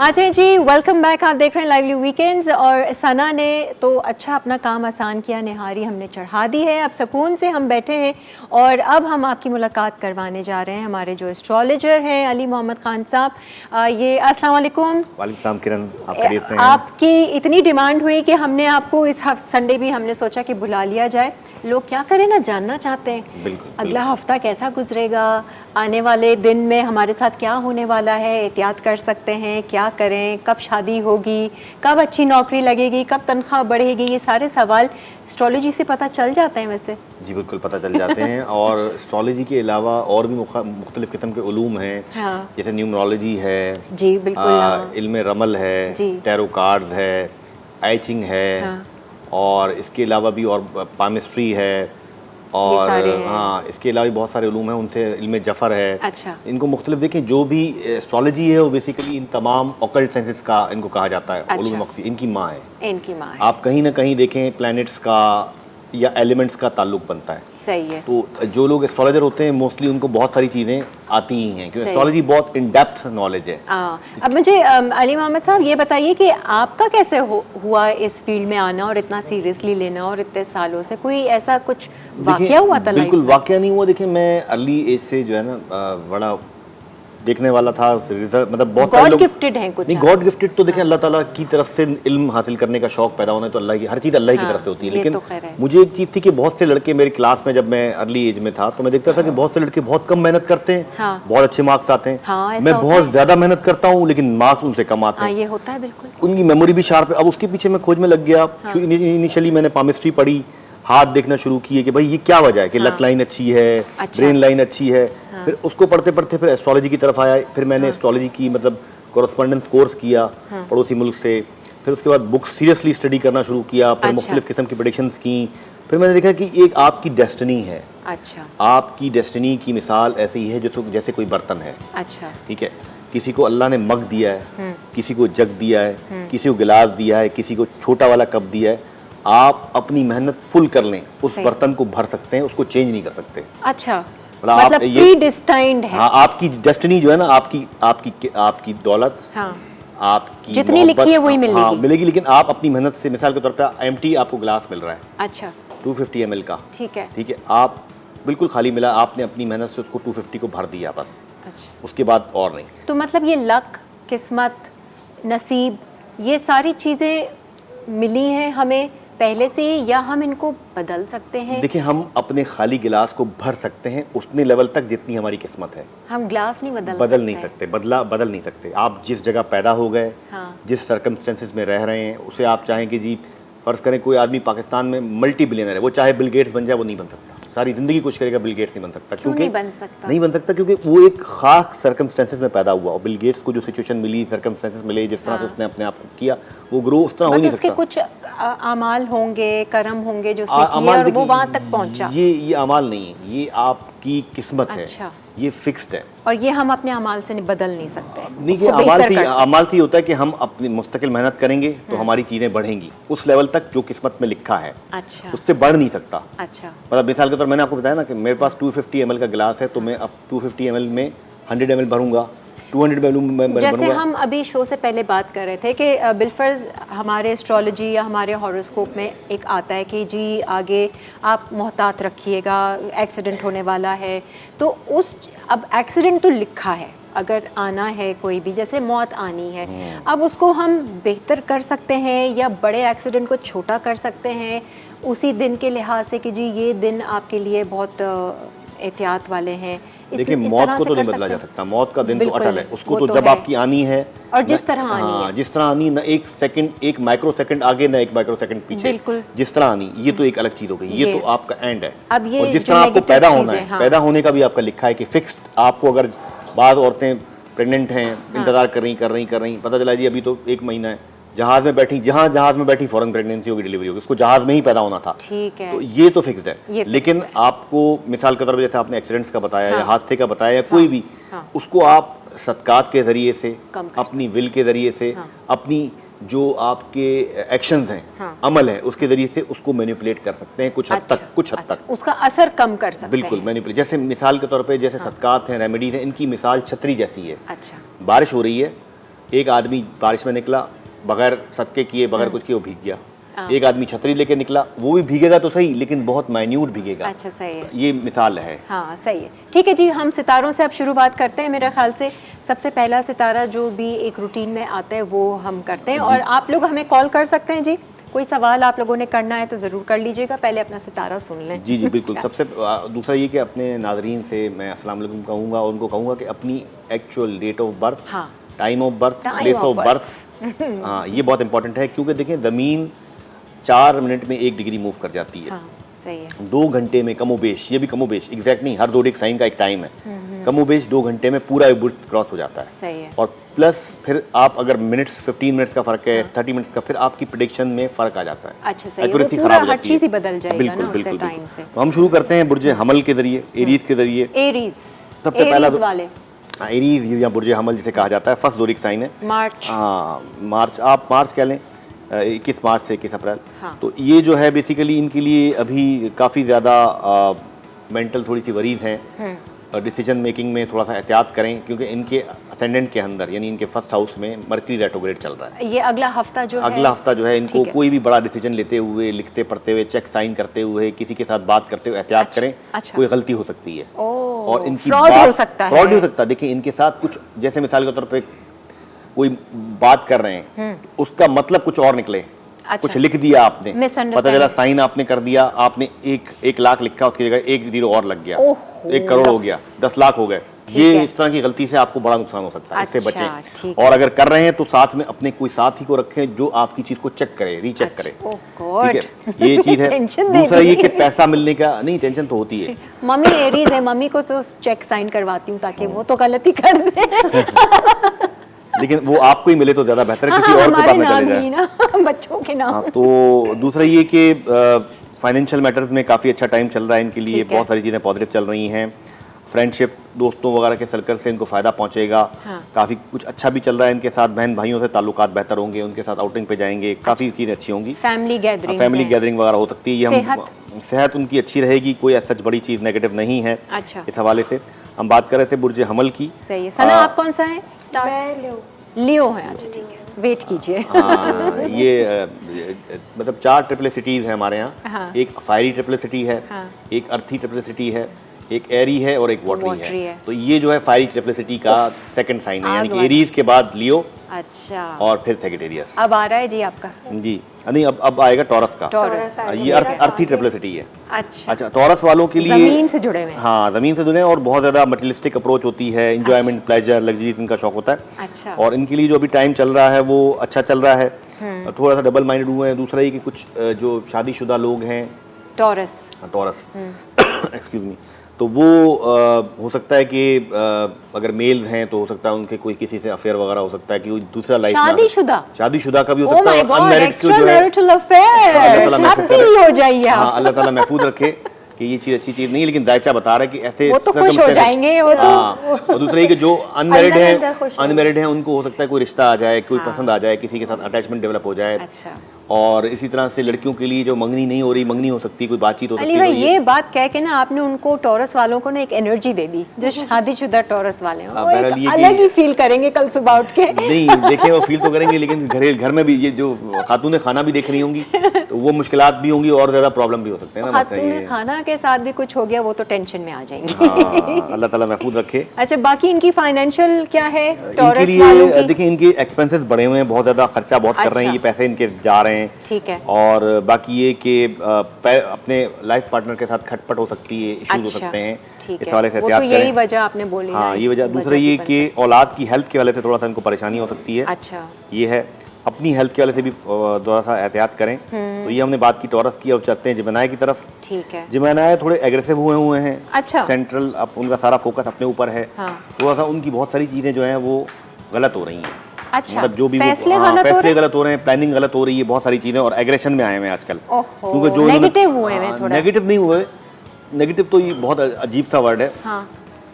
Speaker 1: अच्छा जी, वेलकम बैक। आप देख रहे हैं लाइवली वीकेंड्स, और सना ने तो अच्छा अपना काम आसान किया, निहारी हमने चढ़ा दी है, अब सुकून से हम बैठे हैं। और अब हम आपकी मुलाकात करवाने जा रहे हैं हमारे जो एस्ट्रोलॉजर हैं अली मोहम्मद खान साहब। ये अस्सलाम वालेकुम।
Speaker 4: वालेकुम सलाम किरण, आप खैरियत से हैं?
Speaker 1: आपकी इतनी डिमांड हुई कि हमने आपको इस संडे भी हमने सोचा कि बुला लिया जाए। लोग क्या करें ना, जानना चाहते हैं
Speaker 4: बिल्कुल,
Speaker 1: अगला हफ्ता कैसा गुजरेगा, आने वाले दिन में हमारे साथ क्या होने वाला है, एहतियात कर सकते हैं, क्या करें, कब शादी होगी, कब अच्छी नौकरी लगेगी, कब तनख्वाह बढ़ेगी, ये सारे सवाल एस्ट्रोलॉजी से पता चल जाते हैं वैसे।
Speaker 4: जी बिल्कुल पता चल जाते हैं। और एस्ट्रोलॉजी के अलावा और भी मुख्तलिफ किस्म के उलूम हैं,
Speaker 1: हाँ।
Speaker 4: जैसे न्यूमरोलॉजी है,
Speaker 1: जी बिल्कुल,
Speaker 4: इल्म रमल है, टैरो कार्ड्स है, आइचिंग है, हाँ। और इसके अलावा भी और पामिस्ट्री है, और हाँ इसके अलावा भी बहुत सारे उलूम हैं, उनसे इल्म जफ़र है।
Speaker 1: अच्छा। इनको
Speaker 4: मुख्तलिफ देखें, जो भी एस्ट्रोलॉजी है वो बेसिकली इन तमाम ऑकल्ट साइंसेस का इनको कहा जाता है।
Speaker 1: अच्छा।
Speaker 4: उलूम इनकी माँ है,
Speaker 1: इनकी माँ है।
Speaker 4: आप कहीं ना कहीं देखें प्लैनेट्स का या एलिमेंट्स का ताल्लुक बनता है।
Speaker 1: सही है।
Speaker 4: तो जो लोग एस्ट्रोलॉजर होते हैं मोस्टली उनको बहुत सारी चीज़ें आती ही हैं, क्योंकि एस्ट्रोलॉजी बहुत इन डेप्थ नॉलेज है।
Speaker 1: अब मुझे अली मोहम्मद साहब ये बताइए कि आपका कैसे हुआ इस फील्ड में आना और इतना सीरियसली लेना, और इतने सालों से कोई ऐसा कुछ वाकया हुआ था?
Speaker 4: बिल्कुल वाकया नहीं हुआ। देखिए मैं अर्ली एज से जो है ना बड़ा देखने वाला था, मतलब बहुत सारे लोग
Speaker 1: गिफ्टेड हैं कुछ।
Speaker 4: नहीं, गॉड गिफ्टेड तो देखें अल्लाह ताला की तरफ से इल्म हासिल करने का शौक पैदा होना, तो अल्लाह की हर चीज़ अल्लाह की तरफ से होती है। लेकिन मुझे एक चीज़ थी कि बहुत से लड़के मेरी क्लास में, जब मैं अर्ली एज में था तो मैं देखता था कि बहुत से लड़के बहुत कम मेहनत करते हैं, बहुत अच्छे मार्क्स आते हैं। मैं बहुत ज़्यादा मेहनत करता हूँ लेकिन मार्क्स उनसे कम आते हैं।
Speaker 1: ये होता है बिल्कुल।
Speaker 4: उनकी मेमोरी भी शार्प है। अब उसके पीछे मैं खोज में लग गया। इनिशियली मैंने पामिस्ट्री पढ़ी, हाथ देखना शुरू किए कि भाई ये क्या वजह है कि लक लाइन अच्छी है, ब्रेन लाइन अच्छी है। फिर उसको पढ़ते पढ़ते फिर एस्ट्रोलॉजी की तरफ आया। फिर मैंने एस्ट्रोलॉजी की मतलब कॉरेस्पॉन्डेंस कोर्स किया पड़ोसी मुल्क से, फिर उसके बाद बुक सीरियसली स्टडी करना शुरू किया, फिर मुख्तलिफ किस्म की प्रेडिक्शंस की, फिर मैंने देखा कि एक आपकी डेस्टिनी है।
Speaker 1: अच्छा।
Speaker 4: आपकी डेस्टिनी की मिसाल ऐसे ही है जैसे कोई बर्तन है।
Speaker 1: अच्छा।
Speaker 4: ठीक है, किसी को अल्लाह ने मग दिया है, किसी को जग दिया है, किसी को गिलास दिया है, किसी को छोटा वाला कप दिया है। आप अपनी मेहनत फुल कर लें, उस बर्तन को भर सकते हैं, उसको चेंज नहीं कर सकते।
Speaker 1: अच्छा,
Speaker 4: मतलब
Speaker 1: मतलब प्रीडिस्टाइंड है।
Speaker 4: हाँ, आपकी डेस्टिनी जो है ना, आपकी दौलत,
Speaker 1: हाँ,
Speaker 4: आपकी
Speaker 1: जितनी लिखी है वही मिलेगी।
Speaker 4: हाँ, मिलेगी, लेकिन आप अपनी मेहनत से, मिसाल के तौर पर एम्प्टी आपको गिलास मिल रहा है,
Speaker 1: अच्छा,
Speaker 4: 250 ml का,
Speaker 1: ठीक है।
Speaker 4: ठीक है, आप बिल्कुल खाली मिला, आपने अपनी मेहनत से उसको 250 को भर दिया बस,
Speaker 1: अच्छा,
Speaker 4: उसके बाद और नहीं।
Speaker 1: तो मतलब ये लक, किस्मत, नसीब, ये सारी चीज़ें मिली हैं हमें पहले से, या हम इनको बदल सकते हैं?
Speaker 4: देखिए, हम अपने खाली गिलास को भर सकते हैं उतने लेवल तक जितनी हमारी किस्मत है।
Speaker 1: हम ग्लास नहीं
Speaker 4: बदल नहीं सकते, बदल नहीं सकते। आप जिस जगह पैदा हो गए,
Speaker 1: हाँ।
Speaker 4: जिस सर्कमस्टेंसेस में रह रहे हैं, उसे आप चाहें कि जी फर्ज करें कोई आदमी पाकिस्तान में मल्टी बिलियनर है, वो चाहे बिल गेट्स बन जाए, वो नहीं बन सकता। सारी जिंदगी कोशिश करेगा, बिल गेट्स नहीं बन सकता।
Speaker 1: क्यों नहीं बन सकता?
Speaker 4: नहीं बन सकता क्योंकि वो एक खास सर्कमस्टेंसेस में पैदा हुआ, और बिल गेट्स को जो सिचुएशन मिली, सर्कमस्टेंसेस मिले, जिस तरह से उसने अपने आप को किया, वो ग्रो उस तरह हो नहीं
Speaker 1: उसके
Speaker 4: सकता।
Speaker 1: कुछ अमाल होंगे, कर्म होंगे जो उसने किए और वो वहां तक पहुंचा।
Speaker 4: ये अमाल नहीं है, ये आपकी किस्मत है।
Speaker 1: अच्छा।
Speaker 4: ये फिक्स्ड है,
Speaker 1: और ये हम अपने अमाल से बदल नहीं सकते।
Speaker 4: नहीं, ये अमाल से होता है कि हम अपनी मुस्तकिल मेहनत करेंगे तो हमारी चीज़ें बढ़ेंगी उस लेवल तक जो किस्मत में लिखा है।
Speaker 1: अच्छा।
Speaker 4: उससे बढ़ नहीं सकता।
Speaker 1: अच्छा।
Speaker 4: मतलब मिसाल के तौर मैंने आपको बताया ना कि मेरे पास 250 ml का गिलास है, तो मैं अब 250 ml में 100 ml भरूंगा, 200 ml में
Speaker 1: जैसे
Speaker 4: भरूंगा।
Speaker 1: हम अभी शो से पहले बात कर रहे थे कि बिलफर्ज हमारे एस्ट्रोलॉजी या हमारे हॉरोस्कोप में एक आता है कि जी आगे आप मोहतात रखिएगा, एक्सीडेंट होने वाला है। तो अब एक्सीडेंट तो लिखा है, अगर आना है कोई भी, जैसे मौत आनी है, अब उसको हम बेहतर कर सकते हैं या बड़े एक्सीडेंट को छोटा कर सकते हैं उसी दिन के लिहाज से कि जी ये दिन आपके लिए बहुत एहतियात वाले हैं।
Speaker 4: देखिए, मौत को तो नहीं बदला जा सकता, मौत का दिन तो अटल है, उसको तो जब आपकी आनी है
Speaker 1: और जिस तरह आनी है,
Speaker 4: जिस तरह आनी, ना एक सेकंड, एक माइक्रो सेकंड आगे, ना एक माइक्रो सेकंड पीछे,
Speaker 1: बिल्कुल
Speaker 4: जिस तरह आनी, ये तो एक अलग चीज हो गई, ये तो आपका एंड है।
Speaker 1: अब ये
Speaker 4: और जिस तरह आपको पैदा होना है, पैदा होने का भी आपका लिखा है कि फिक्स्ड, आपको अगर बाद औरतें प्रेग्नेंट हैं, इंतजार कर रही, पता चला जी अभी तो 1 महीना है, जहाज में बैठी फौरन प्रेगनेंसी होगी, डिलीवरी होगी, उसको जहाज में ही पैदा होना था,
Speaker 1: ठीक है,
Speaker 4: तो ये तो फिक्स्ड है। लेकिन आपको मिसाल के तौर पर जैसे आपने एक्सीडेंट्स का बताया या हादसे का बताया या कोई भी, उसको आप सदकात के जरिए से, अपनी विल के जरिए से, अपनी जो आपके एक्शंस हैं, अमल है, उसके जरिए से उसको मैनिपुलेट कर सकते हैं कुछ हद तक,
Speaker 1: उसका असर कम कर सकते हैं।
Speaker 4: बिल्कुल मैनिपुलेट। जैसे मिसाल के तौर पे जैसे सदकात हैं, रेमेडीज हैं, इनकी मिसाल छतरी जैसी है।
Speaker 1: अच्छा।
Speaker 4: बारिश हो रही है, एक आदमी बारिश में निकला, बगैर सदके किए, बगैर कुछ किए, वो भीग गया। एक आदमी छतरी लेके निकला, वो भी भीगेगा तो सही, लेकिन बहुत माइन्यूट भीगेगा।
Speaker 1: अच्छा, सही है,
Speaker 4: ये मिसाल है।
Speaker 1: हाँ, सही है। ठीक है जी, हम सितारों से अब शुरुआत करते हैं। मेरे ख्याल से सबसे पहला सितारा जो भी एक रूटीन में आता है वो हम करते हैं, और आप लोग हमें कॉल कर सकते हैं जी। कोई सवाल आप लोगों ने करना है तो ज़रूर कर लीजिएगा, पहले अपना सितारा सुन लें।
Speaker 4: जी बिल्कुल। सबसे दूसरा ये कि अपने नाजरीन से मैं अस्सलाम वालेकुम कहूँगा, और उनको कहूँगा कि अपनी actual date of birth, time of birth, place of birth, हाँ, ये बहुत इंपॉर्टेंट है, क्योंकि देखिए ज़मीन 4 मिनट में 1 डिग्री मूव कर जाती है।
Speaker 1: सही है।
Speaker 4: 2 घंटे में कमोबेश, ये भी कमोबेश एग्जैक्ट नहीं, हर ज़ोडिएक साइन का एक टाइम है, कमोबेश 2 घंटे में पूरा बुर्ज क्रॉस हो जाता है।
Speaker 1: सही है।
Speaker 4: और प्लस फिर आप अगर मिनट्स, 15 मिनट्स का फर्क है, 30 मिनट्स का, फिर आपकी प्रेडिक्शन में फर्क आ जाता है।
Speaker 1: अच्छा, सही है,
Speaker 4: एक्यूरेसी
Speaker 1: वो पूरा
Speaker 4: खराब हो
Speaker 1: हर
Speaker 4: जाती है।
Speaker 1: चीज़ ही बदल जाएगा
Speaker 4: बिल्कुल,
Speaker 1: ना
Speaker 4: बिल्कुल,
Speaker 1: उससे टाइम से।
Speaker 4: तो हम शुरू करते हैं बुर्ज हमल के जरिए, एरीज के जरिए।
Speaker 1: एरीज,
Speaker 4: सबसे पहला
Speaker 1: वाले,
Speaker 4: एरीज या बुर्ज हमल जिसे कहा जाता है, फर्स्ट ज़ोडिएक साइन है।
Speaker 1: मार्च,
Speaker 4: हाँ, मार्च, आप मार्च कह लें, 21 मार्च से 21 अप्रैल। तो ये जो है बेसिकली इनके लिए अभी काफ़ी ज़्यादा मेंटल थोड़ी सी वरीज हैं, और डिसीजन मेकिंग में थोड़ा सा एहतियात करें, क्योंकि इनके असेंडेंट के अंदर यानी इनके फर्स्ट हाउस में मर्करी रेट्रोग्रेड चल रहा है।
Speaker 1: ये अगला हफ्ता जो है
Speaker 4: इनको कोई भी बड़ा डिसीजन लेते हुए, लिखते पढ़ते हुए, चेक साइन करते हुए, किसी के साथ बात करते हुए एहतियात करें। कोई गलती हो सकती है और इनकी
Speaker 1: फ्रॉड हो सकता है।
Speaker 4: देखिए, इनके साथ कुछ, जैसे मिसाल के तौर पे कोई बात कर रहे हैं, उसका मतलब कुछ और निकले। अच्छा। कुछ लिख दिया आपने, पता चला साइन आपने कर दिया, आपने 1 लाख लिखा, उसकी जगह 1 0 और लग गया, 1 करोड़ हो गया, 10 लाख हो गए। ये इस तरह की गलती से आपको बड़ा नुकसान हो सकता है। इससे बचें। और अगर कर रहे हैं तो साथ में अपने कोई साथी को रखें जो आपकी चीज को चेक करे, रीचेक करे। ठीक है, ये चीज है। दूसरा ये कि पैसा मिलने का नहीं, टेंशन तो होती है।
Speaker 1: मम्मी एरीज है, मम्मी को तो चेक साइन करवाती हूँ ताकि वो तो गलती कर दे।
Speaker 4: लेकिन वो आपको ही मिले तो ज्यादा बेहतर है, किसी और के पास में चले जाए।
Speaker 1: ना बच्चों के नाम।
Speaker 4: हाँ, तो दूसरा ये कि फाइनेंशियल मैटर्स में काफ़ी अच्छा टाइम चल रहा है इनके लिए, बहुत सारी चीज़ें पॉजिटिव चल रही हैं। फ्रेंडशिप, दोस्तों वगैरह के सर्कल से इनको फ़ायदा पहुंचेगा। काफ़ी कुछ अच्छा भी चल रहा है इनके साथ, बहन भाइयों से ताल्लुकात बेहतर होंगे, उनके साथ आउटिंग पे जाएंगे, काफ़ी चीज़ें अच्छी होंगी।
Speaker 1: फैमिली
Speaker 4: गैदरिंग वगैरह हो सकती है। ये हम सेहत उनकी अच्छी रहेगी, कोई ऐसा बड़ी चीज़ नेगेटिव नहीं है।
Speaker 1: अच्छा,
Speaker 4: इस हवाले से हम बात कर रहे थे बुर्ज हमल की।
Speaker 1: सही है। सना आप कौन सा है?
Speaker 2: मैं
Speaker 1: लियो है। अच्छा ठीक है, वेट कीजिए।
Speaker 4: हाँ, ये मतलब 4 ट्रिपलिसिटीज हैं हमारे यहाँ।
Speaker 1: हाँ।
Speaker 4: एक फायरी ट्रिपलिसिटी है, एक अर्थी ट्रिपलिसिटी है, एक एरी है और एक वाटरी है। तो ये जो है फायरी ट्रिपलिसिटी का सेकंड साइन है, यानी कि एरीज के बाद लियो,
Speaker 1: अच्छा,
Speaker 4: और फिर सेजिटेरियस।
Speaker 1: अब आ रहा है जी आपका?
Speaker 4: जी नहीं, अब आएगा टॉरस का।
Speaker 1: टॉरस,
Speaker 4: ये अर्थी ट्रिपलिसिटी है।
Speaker 1: अच्छा,
Speaker 4: टॉरस वालों के लिए
Speaker 1: जमीन से जुड़े हुए हैं।
Speaker 4: हाँ, जमीन से जुड़े हैं और बहुत ज्यादा मटेरियलिस्टिक अप्रोच होती है, एंजॉयमेंट, प्लेजर, लग्जरी इनका शौक होता है।
Speaker 1: अच्छा,
Speaker 4: और इनके लिए जो अभी टाइम चल रहा है वो अच्छा चल रहा है। थोड़ा सा डबल माइंडेड हुए हैं। दूसरा ये कि कुछ जो शादीशुदा लोग हैं,
Speaker 1: टॉरस
Speaker 4: एक्सक्यूज मी, तो वो हो सकता है कि अगर मेल्स हैं तो हो सकता है उनके कोई किसी से अफेयर वगैरह हो सकता है कि कोई दूसरा लाइफ शादीशुदा का भी हो सकता है। अनमैरिड जो है,
Speaker 1: हो जाइए आप।
Speaker 4: हाँ, अल्लाह ताला महफूज रखे कि ये चीज अच्छी चीज नहीं है, लेकिन दायचा बता रहा है कि ऐसे
Speaker 1: वो तो खुश हो जाएंगे वो तो।
Speaker 4: और दूसरा ये कि जो अनमैरिड हैं उनको हो सकता है कोई रिश्ता आ जाए, कोई पसंद आ जाए, किसी के साथ अटैचमेंट डेवलप हो जाए।
Speaker 1: अच्छा,
Speaker 4: और इसी तरह से लड़कियों के लिए जो मंगनी नहीं हो रही, मंगनी हो सकती है, कोई बातचीत हो सकती है।
Speaker 1: अली भाई, ये बात कह के ना आपने उनको टॉरस वालों को ना एक एनर्जी दे दी। जो शादीशुदा टॉरस वाले हैं वो एक अलग ही फील करेंगे कल सुबह उठ के।
Speaker 4: नहीं देखें, वो फील तो करेंगे, लेकिन घर में भी ये जो खातून खाना भी देख रही होंगी तो वो मुश्किलात भी होंगी और ज्यादा प्रॉब्लम भी हो सकते हैं ना।
Speaker 1: खातून खाना के साथ भी कुछ हो गया वो तो टेंशन में आ जाएंगे।
Speaker 4: हाँ, अल्लाह ताला महफूज रखे।
Speaker 1: अच्छा, बाकी इनकी फाइनेंशियल क्या है?
Speaker 4: इनके लिए देखिए, इनके एक्सपेंसेस बढ़े हुए हैं, बहुत ज्यादा खर्चा बहुत कर रहे हैं, ये पैसे इनके जा रहे हैं।
Speaker 1: ठीक है।
Speaker 4: और बाकी ये कि अपने लाइफ पार्टनर के साथ खटपट हो सकती है, इश्यूज हो सकते हैं, इस हवाले से एहतियात करें।
Speaker 1: यही वजह आपने बोली।
Speaker 4: हाँ, ये वजह। दूसरा ये कि औलाद की हेल्थ के हवाले से थोड़ा सा इनको परेशानी हो सकती है।
Speaker 1: अच्छा,
Speaker 4: ये है। अपनी हेल्थ के वाले से भी थोड़ा सा एहतियात करें। तो ये हमने बात की टॉरस की। अब चलते हैं जिमेनाई की तरफ।
Speaker 1: ठीक है।
Speaker 4: जिमेनाई थोड़े एग्रेसिव हुए हैं।
Speaker 1: अच्छा,
Speaker 4: सेंट्रल, अब उनका सारा फोकस अपने ऊपर है। थोड़ा सा उनकी बहुत सारी चीज़ें जो हैं वो गलत हो रही हैं।
Speaker 1: अच्छा,
Speaker 4: मतलब जो भी
Speaker 1: फैसले
Speaker 4: गलत हो रहे हैं, प्लानिंग गलत हो रही है, बहुत सारी चीज़ें, और एग्रेशन में आए हैं आजकल।
Speaker 1: क्योंकि जो नेगेटिव हुए हैं थोड़ा।
Speaker 4: नेगेटिव नहीं हुए, नेगेटिव तो ये बहुत अजीब सा वर्ड है।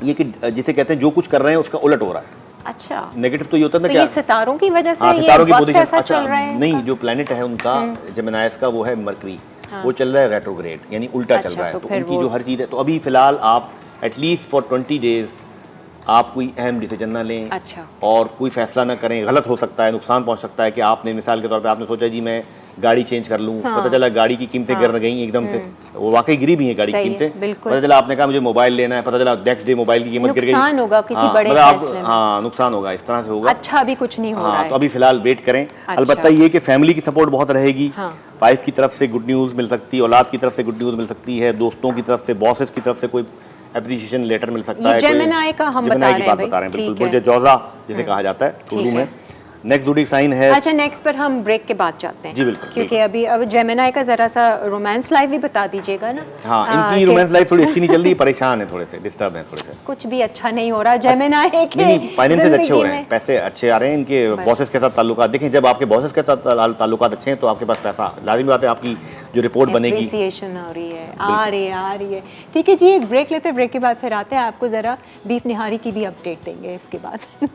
Speaker 4: ये कि जिसे कहते हैं जो कुछ कर रहे हैं उसका उलट हो रहा है।
Speaker 1: अच्छा,
Speaker 4: नेगेटिव तो ये होता है ना,
Speaker 1: तो
Speaker 4: क्या
Speaker 1: ये सितारों की वजह से
Speaker 4: सितारों की पोजीशन
Speaker 1: ऐसा चल रहा है?
Speaker 4: नहीं, जो प्लेनेट है उनका जेमिनाइस का वो है मरकरी। वो चल रहा है रेट्रोग्रेड, यानी उल्टा चल रहा है। तो उनकी जो हर चीज़ है, तो अभी फिलहाल आप एटलीस्ट फॉर 20 डेज आप कोई अहम डिसीजन ना लें।
Speaker 1: अच्छा,
Speaker 4: और कोई फैसला ना करें। गलत हो सकता है, नुकसान पहुंच सकता है। कि आपने मिसाल के तौर पे आपने सोचा जी मैं गाड़ी चेंज कर लूं, पता चला गाड़ी की कीमतें गिर गई एकदम से, वो वाकई गिरी भी हैं गाड़ी की कीमतें। पता चला आपने कहा मुझे मोबाइल लेना है, पता चला नेक्स्ट डे मोबाइल की कीमत गिर गई।
Speaker 1: नुकसान होगा किसी बड़े फैसले में।
Speaker 4: हाँ, नुकसान होगा, इस तरह से होगा।
Speaker 1: अच्छा भी कुछ नहीं हो रहा है।
Speaker 4: तो अभी फिलहाल वेट करें। अलबत्ता ये कि फैमिली की सपोर्ट बहुत रहेगी। वाइफ की तरफ से गुड न्यूज़ मिल सकती है, औलाद की तरफ से गुड न्यूज़ मिल सकती है, दोस्तों की तरफ से, बॉसेस की तरफ से कोई एप्रिसिएशन लेटर मिल सकता है।
Speaker 1: जेमिनाई का हम बता रहे हैं,
Speaker 4: बिल्कुल, बुर्ज जौज़ा जिसे कहा जाता है उर्दू में। नेक्स्ट ज़ोडिएक साइन है।
Speaker 1: अच्छा, नेक्स्ट पर हम ब्रेक के बाद जाते हैं।
Speaker 4: जी बिल्कुल,
Speaker 1: क्योंकि अभी अब जेमिनाई का जरा सा रोमांस लाइफ भी बता दीजिएगा ना।
Speaker 4: हाँ, इनकी रोमांस लाइफ थोड़ी अच्छी नहीं चल रही, परेशान है, थोड़े से डिस्टर्ब है, थोड़े से
Speaker 1: कुछ भी अच्छा नहीं हो रहा जेमिनाई के।
Speaker 4: नहीं, फाइनेंसेस अच्छे हो रहे हैं, पैसे अच्छे आ रहे हैं, इनके बॉसेस के साथ ताल्लुकात देखें। जब आपके बॉसेस के साथ ताल्लुकात अच्छे हैं तो आपके पास पैसा, लाजिमी बात है, आपकी जो रिपोर्ट बनेगी
Speaker 1: एप्रिसिएशन हो रही है, आ रही है। ठीक है जी, एक ब्रेक लेते हैं, ब्रेक के बाद फिर आते हैं, आपको जरा बीफ निहारी की भी अपडेट देंगे इसके बाद।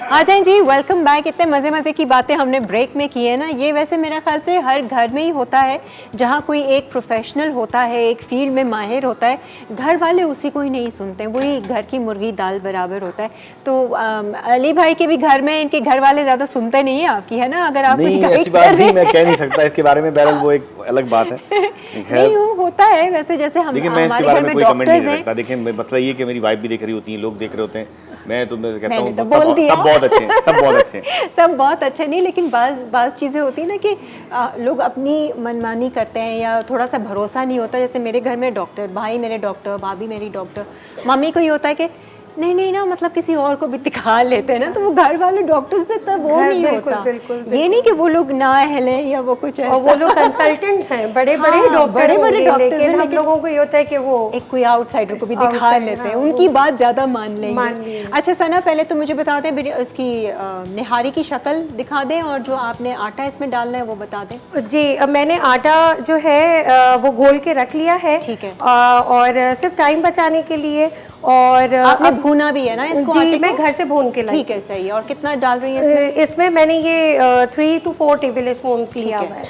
Speaker 1: आ जाएं जी, वेलकम बैक। इतने मज़े मज़े की बातें हमने ब्रेक में की है ना। ये वैसे मेरा ख्याल से हर घर में ही होता है, जहाँ कोई एक प्रोफेशनल होता है, एक फील्ड में माहिर होता है, घर वाले उसी को ही नहीं सुनते, वही घर की मुर्गी दाल बराबर होता है। तो अली भाई के भी घर में इनके घर वाले ज़्यादा सुनते नहीं है आपकी, है ना? अगर आप कुछ गाइड कर रहे हैं,
Speaker 4: मैं कह नहीं सकता इसके बारे में, बहरहाल वो एक अलग बात है।
Speaker 1: नहीं, होता है वैसे, जैसे हम हमारे घर में डॉक्टर्स हैं।
Speaker 4: देखिए, मसला ये कि मेरी वाइफ भी देख रही होती है, लोग देख रहे होते हैं। मैं कहता
Speaker 1: मैंने
Speaker 4: हूँ
Speaker 1: तो बोल दिया।
Speaker 4: सब बहुत अच्छे हैं, सब बहुत अच्छे हैं।
Speaker 1: सब बहुत अच्छे नहीं, लेकिन बाज़ चीज़ें होती है ना कि लोग अपनी मनमानी करते हैं या थोड़ा सा भरोसा नहीं होता। जैसे मेरे घर में डॉक्टर, भाई मेरे डॉक्टर, भाभी मेरी डॉक्टर, मम्मी को ये होता है कि नहीं ना, मतलब किसी और को भी दिखा लेते हैं ना, तो वो घर वाले डॉक्टर्स पे तो वो नहीं
Speaker 2: बिल्कुल,
Speaker 1: होता।
Speaker 2: बिल्कुल।
Speaker 1: ये नहीं कि वो लोग ना हिले या वो कुछ ऐसा।
Speaker 2: और वो लोग कंसल्टेंट्स हैं, बड़े बड़े
Speaker 1: हाँ,
Speaker 2: डॉक्टर,
Speaker 1: बड़े डॉक्टर्स हैं,
Speaker 2: लेकिन हम
Speaker 1: लेकिन
Speaker 2: लोगों को ये होता है कि वो
Speaker 1: एक कोई आउटसाइडर को भी दिखा
Speaker 2: outsider,
Speaker 1: लेते हैं,
Speaker 2: हाँ,
Speaker 1: उनकी
Speaker 2: वो
Speaker 1: बात ज़्यादा मान
Speaker 2: मान
Speaker 1: लेंगे।
Speaker 2: लेंगे।
Speaker 1: अच्छा सना, पहले तो मुझे बता दें उसकी निहारी की शक्ल दिखा दें और जो आपने आटा इसमें डालना है वो बता दें।
Speaker 2: जी, मैंने आटा जो है वो घोल के रख लिया है।
Speaker 1: ठीक है।
Speaker 2: और सिर्फ टाइम बचाने के लिए। और
Speaker 1: आपने भूना भी है ना इसको?
Speaker 2: जी,
Speaker 1: आटे को?
Speaker 2: मैं घर से भून के लाई।
Speaker 1: ठीक है, सही है। और कितना डाल रही है इसमें?
Speaker 2: इसमें मैंने ये 3 to 4 टेबल स्पून लिया
Speaker 1: है।
Speaker 2: हुआ है,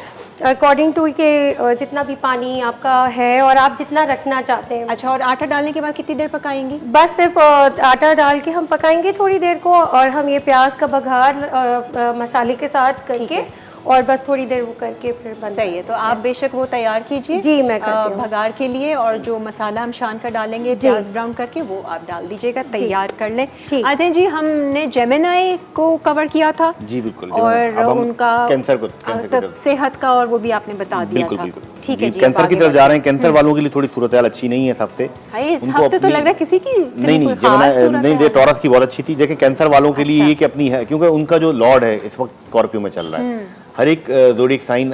Speaker 2: अकॉर्डिंग टू के जितना भी पानी आपका है और आप जितना रखना चाहते हैं।
Speaker 1: अच्छा, और आटा डालने के बाद कितनी देर पकाएंगी?
Speaker 2: बस सिर्फ आटा डाल के हम पकाएंगे थोड़ी देर को, और हम ये प्याज का बघार मसाले के साथ करके और बस थोड़ी देर वो करके फिर बन।
Speaker 1: सही है, तो आप बेशक वो तैयार कीजिए।
Speaker 2: जी, मैं करती हूँ।
Speaker 1: भगार के लिए, और जो मसाला हम शान का डालेंगे प्याज ब्राउन करके, वो आप डाल दीजिएगा, तैयार कर लें।
Speaker 2: ठीक।
Speaker 1: अजय जी, हमने जेमिनी को कवर किया था।
Speaker 4: जी बिल्कुल।
Speaker 1: और
Speaker 4: अब हम
Speaker 1: उनका
Speaker 4: कैंसर
Speaker 1: सेहत का, और वो भी आपने बता दिया
Speaker 4: बिल्कुल
Speaker 1: था।
Speaker 4: बिल्कुल।
Speaker 1: ठीक है जी,
Speaker 4: कैंसर की तरफ जा रहे हैं। कैंसर वालों के लिए थोड़ी सूरत हाल अच्छी नहीं है इस हफ्ते।
Speaker 1: इस हफ्ते तो लग रहा है किसी की
Speaker 4: नहीं नहीं, टॉरस की बहुत अच्छी थी। देखिए कैंसर वालों के लिए ये कि अपनी है, क्योंकि उनका जो लॉर्ड है इस वक्त स्कॉर्पियो में चल रहा है। हर एक ज़ोडिएक साइन,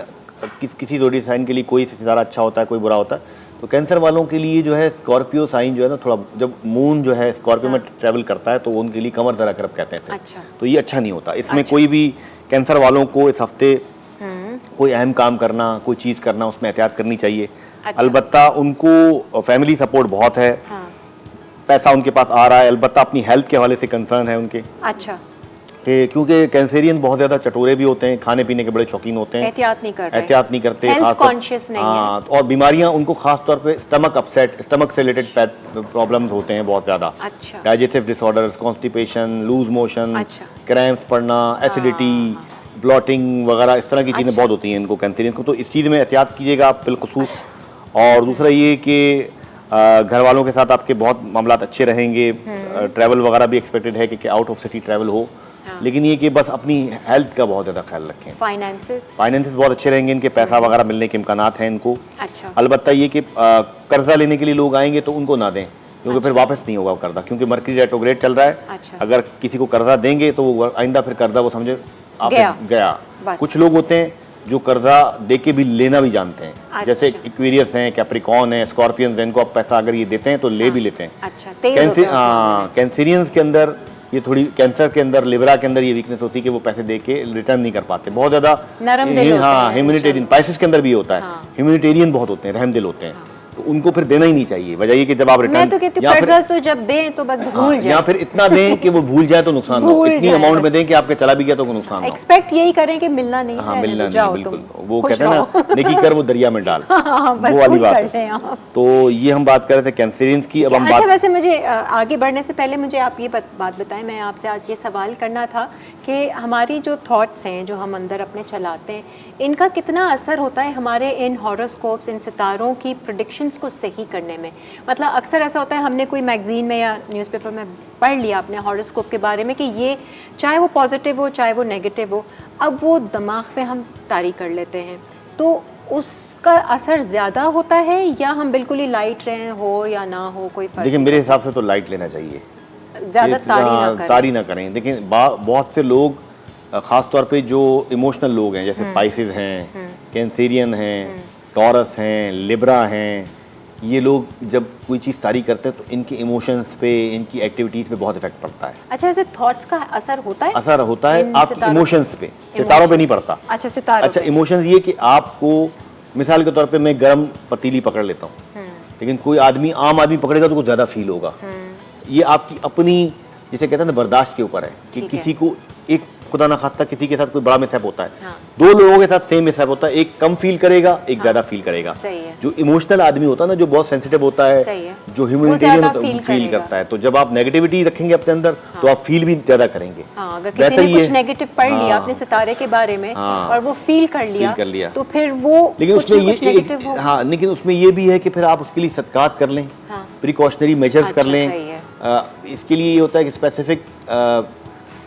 Speaker 4: किसी ज़ोडिएक साइन के लिए कोई सितारा अच्छा होता है, कोई बुरा होता है। तो कैंसर वालों के लिए जो है स्कॉर्पियो साइन जो है ना, थोड़ा जब मून जो है स्कॉर्पियो में ट्रैवल करता है तो उनके लिए कमर दर्द करब कहते हैं।
Speaker 1: अच्छा।
Speaker 4: तो ये अच्छा नहीं होता। इसमें कोई भी कैंसर वालों को इस हफ्ते कोई अहम काम करना, कोई चीज़ करना, उसमें एहतियात करनी चाहिए।
Speaker 1: अच्छा।
Speaker 4: अलबत्ता उनको फैमिली सपोर्ट बहुत है।
Speaker 1: हाँ।
Speaker 4: पैसा उनके पास आ रहा है। अलबत्ता अपनी हेल्थ के हवाले से कंसर्न है उनके,
Speaker 1: अच्छा,
Speaker 4: कि क्योंकि कैंसेरियन बहुत ज़्यादा चटोरे भी होते हैं, खाने पीने के बड़े शौकीन होते हैं,
Speaker 1: एहतियात नहीं कर रहे,
Speaker 4: एहतियात नहीं करते,
Speaker 1: हेल्थ
Speaker 4: खास तौर-
Speaker 1: कॉन्शियस नहीं
Speaker 4: हाँ, और बीमारियां उनको खास तौर पे स्टमक अपसेट, स्टमक से रिलेटेड प्रॉब्लम्स होते हैं बहुत ज़्यादा।
Speaker 1: अच्छा।
Speaker 4: Digestive disorders, constipation, loose motion,
Speaker 1: अच्छा।
Speaker 4: क्रैम्प्स पड़ना, एसिडिटी, ब्लॉटिंग वगैरह, इस तरह की चीज़ें बहुत होती हैं इनको कैंसेरियन को। तो इस चीज़ में एहतियात कीजिएगा आप बिलखुसूस। और दूसरा ये कि घर वालों के साथ आपके बहुत मामलात अच्छे रहेंगे। ट्रैवल वगैरह भी एक्सपेक्टेड है कि आउट ऑफ सिटी ट्रैवल हो। लेकिन ये कि बस अपनी हेल्थ का बहुत ज़्यादा ख्याल रखें। फाइनेंसेस बहुत अच्छे रहेंगे इनके, पैसा वगैरह मिलने के इम्कानात हैं इनको।
Speaker 1: अच्छा।
Speaker 4: अलबत्ता ये कि कर्जा लेने के लिए लोग आएंगे तो उनको ना दें, क्योंकि फिर वापस नहीं होगा कर्जा, क्योंकि मर्करी रेट्रोग्रेड चल रहा है।
Speaker 1: अच्छा।
Speaker 4: अगर किसी को कर्जा देंगे तो वो आइंदा फिर कर्जा वो समझे गया।
Speaker 1: बस।
Speaker 4: कुछ लोग होते हैं जो कर्जा दे के भी लेना भी जानते हैं।
Speaker 1: अच्छा।
Speaker 4: जैसे इक्वेरियस हैं, कैप्रिकॉन हैं, स्कॉर्पियंस हैं, इनको आप पैसा अगर ये देते हैं तो ले भी लेते हैं।
Speaker 1: अच्छा, तेज होते हैं उसमें।
Speaker 4: कैंसेरियंस के अंदर ये थोड़ी, कैंसर के अंदर, लिबरा के अंदर ये वीकनेस होती है कि वो पैसे दे के रिटर्न नहीं कर पाते, बहुत ज्यादा
Speaker 1: नरम दिल होते
Speaker 4: हाँ,
Speaker 1: हैं।
Speaker 4: ह्यूमैनिटेरियन, पाइसेस के अंदर भी ये होता है। ह्यूमैनिटेरियन बहुत होते हैं, रहमदिल होते हैं। तो उनको फिर देना ही नहीं चाहिए। वजह ये कि जब आप
Speaker 1: मैं
Speaker 4: रिटर्न
Speaker 1: तो कहती हूँ कर्जा तो जब दें तो बस भूल जाए,
Speaker 4: या फिर इतना दें कि वो भूल जाए तो नुकसान हो,
Speaker 1: भूल
Speaker 4: इतनी
Speaker 1: जाए
Speaker 4: अमाउंट में
Speaker 1: बस।
Speaker 4: दें कि आपके चला भी गया तो कोई नुकसान हो।
Speaker 1: एक्सपेक्ट यही करें कि मिलना नहीं
Speaker 4: हाँ,
Speaker 1: है,
Speaker 4: मिलना नहीं,
Speaker 1: जाओ
Speaker 4: बिल्कुल।
Speaker 1: तुम,
Speaker 4: वो
Speaker 1: खुश
Speaker 4: कहते हैं
Speaker 1: रहो।
Speaker 4: ना, नेकी कर वो दरिया में डाल,
Speaker 1: बस
Speaker 4: वो वाली
Speaker 1: वही
Speaker 4: बात
Speaker 1: करते
Speaker 4: है।
Speaker 1: हैं आप।
Speaker 4: तो ये हम बात कर रहे थे कैंसेरियंस की। अब हम
Speaker 1: अच्छा,
Speaker 4: बात,
Speaker 1: वैसे मुझे आगे बढ़ने से पहले मुझे आप ये बात बताएं, मैं आपसे आज ये सवाल करना था कि हमारी जो थॉट्स हैं जो हम अंदर अपने चलाते हैं, इनका कितना असर होता है हमारे इन हॉरोस्कोप्स, इन सितारों की प्रेडिक्शंस को सही करने में। मतलब अक्सर ऐसा होता है, हमने कोई मैगजीन में या न्यूज़पेपर में पढ़ लिया अपने हॉरोस्कोप के बारे में कि ये चाहे वो पॉजिटिव हो चाहे वो नेगेटिव हो, अब वो दिमाग पे हम तारी कर लेते हैं, तो उसका असर ज़्यादा होता है या हम बिल्कुल ही लाइट रहे हो या ना हो कोई फर्क?
Speaker 4: देखिए मेरे हिसाब से तो लाइट लेना चाहिए,
Speaker 1: ज़्यादा तारी ना
Speaker 4: करें। देखिए बहुत से लोग, ख़ास तौर पे जो इमोशनल लोग हैं, जैसे पाइसेस हैं, कैंसेरियन हैं, टॉरस हैं, लिब्रा हैं, ये लोग जब कोई चीज़ तारी करते हैं तो इनके इमोशंस पे, इनकी एक्टिविटीज़ पे बहुत इफेक्ट पड़ता है।
Speaker 1: अच्छा, ऐसे थॉट्स का असर होता है?
Speaker 4: असर होता है
Speaker 1: इन
Speaker 4: आपके इमोशंस पे, सितारों पे नहीं पड़ता।
Speaker 1: अच्छा, सितारों
Speaker 4: अच्छा,
Speaker 1: पे।
Speaker 4: इमोशंस ये कि आपको, मिसाल के तौर पे मैं गर्म पतीली पकड़ लेता हूँ, लेकिन कोई आदमी, आम आदमी पकड़ेगा तो कुछ ज़्यादा फील होगा। ये आपकी अपनी, जिसे कहते हैं ना, बर्दाश्त के ऊपर है कि किसी को, एक खुदा ना खास्ता किसी के साथ कोई बड़ा मिसहैप होता है,
Speaker 1: हाँ।
Speaker 4: दो लोगों के साथ सेम मिसहैप होता है, एक कम फील करेगा, एक ज्यादा फील करेगा।
Speaker 1: सही है।
Speaker 4: जो इमोशनल आदमी होता है ना, जो बहुत सेंसिटिव होता है,
Speaker 1: सही है।
Speaker 4: जो ह्यूमैनिटेरियन
Speaker 1: वो
Speaker 4: होता है,
Speaker 1: ज्यादा
Speaker 4: फील
Speaker 1: feel
Speaker 4: करता है। तो जब आप नेगेटिविटी रखेंगे अपने अंदर तो आप फील भी ज्यादा करेंगे।
Speaker 1: हाँ, अगर किसी ने कुछ नेगेटिव पढ़ लिया अपने सितारे के बारे में और वो फील कर लिया तो फिर वो
Speaker 4: लेकिन
Speaker 1: कुछ
Speaker 4: उसमें
Speaker 1: कुछ नेगेटिव हो।
Speaker 4: हाँ, लेकिन उसमें ये भी है कि फिर आप उसके लिए सत्कार कर लें, प्रिकॉशनरी मेजर्स कर लें। इसके लिए ये होता है कि स्पेसिफिक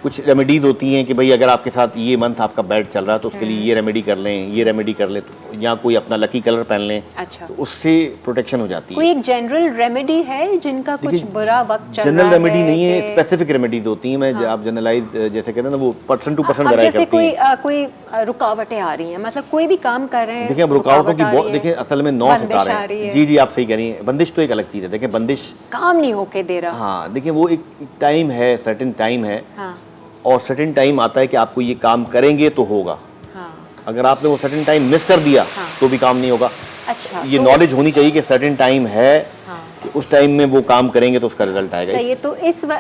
Speaker 4: कुछ रेमेडीज़ होती हैं कि भाई अगर आपके साथ ये मंथ आपका बैड चल रहा है तो उसके लिए ये रेमेडी कर लें, ये रेमेडी कर लें, तो या कोई अपना लकी कलर पहन लें।
Speaker 1: अच्छा,
Speaker 4: तो उससे प्रोटेक्शन हो जाती है।
Speaker 1: कोई एक जनरल रेमेडी है जिनका कुछ बुरा वक्त चल रहा है?
Speaker 4: जनरल रेमेडी नहीं है, स्पेसिफिक रेमेडीज होती हैं। मैं आप जनरलाइज जैसे कहते हैं ना, वो पर्सन टू पर्सन वेरी
Speaker 1: जैसे
Speaker 4: करती हैं।
Speaker 1: कोई रुकावटें आ रही हैं, मतलब कोई भी काम कर रहे हैं,
Speaker 4: देखिए अब रुकावटों की
Speaker 1: रुकावट आ
Speaker 4: बहुत,
Speaker 1: रही है,
Speaker 4: देखिए असल में 9
Speaker 1: बंदिश
Speaker 4: सितारे
Speaker 1: आ रही
Speaker 4: हैं।
Speaker 1: है।
Speaker 4: जी जी, आप सही कह रही हैं। बंदिश तो एक अलग चीज़ है। देखिए बंदिश
Speaker 1: काम नहीं होके दे रहा।
Speaker 4: हाँ, देखिए वो एक टाइम है, सर्टेन टाइम है,
Speaker 1: हाँ
Speaker 4: और सर्टेन टाइम आता है कि आपको ये काम करेंगे तो होगा।
Speaker 1: हाँ।
Speaker 4: अगर आपने वो सर्टेन टाइम मिस कर दिया तो भी काम नहीं होगा।
Speaker 1: अच्छा,
Speaker 4: ये नॉलेज होनी चाहिए कि सर्टेन टाइम है,
Speaker 1: हाँ।
Speaker 4: कि उस टाइम में वो काम करेंगे तो उसका रिजल्ट आएगा।
Speaker 1: सही है। तो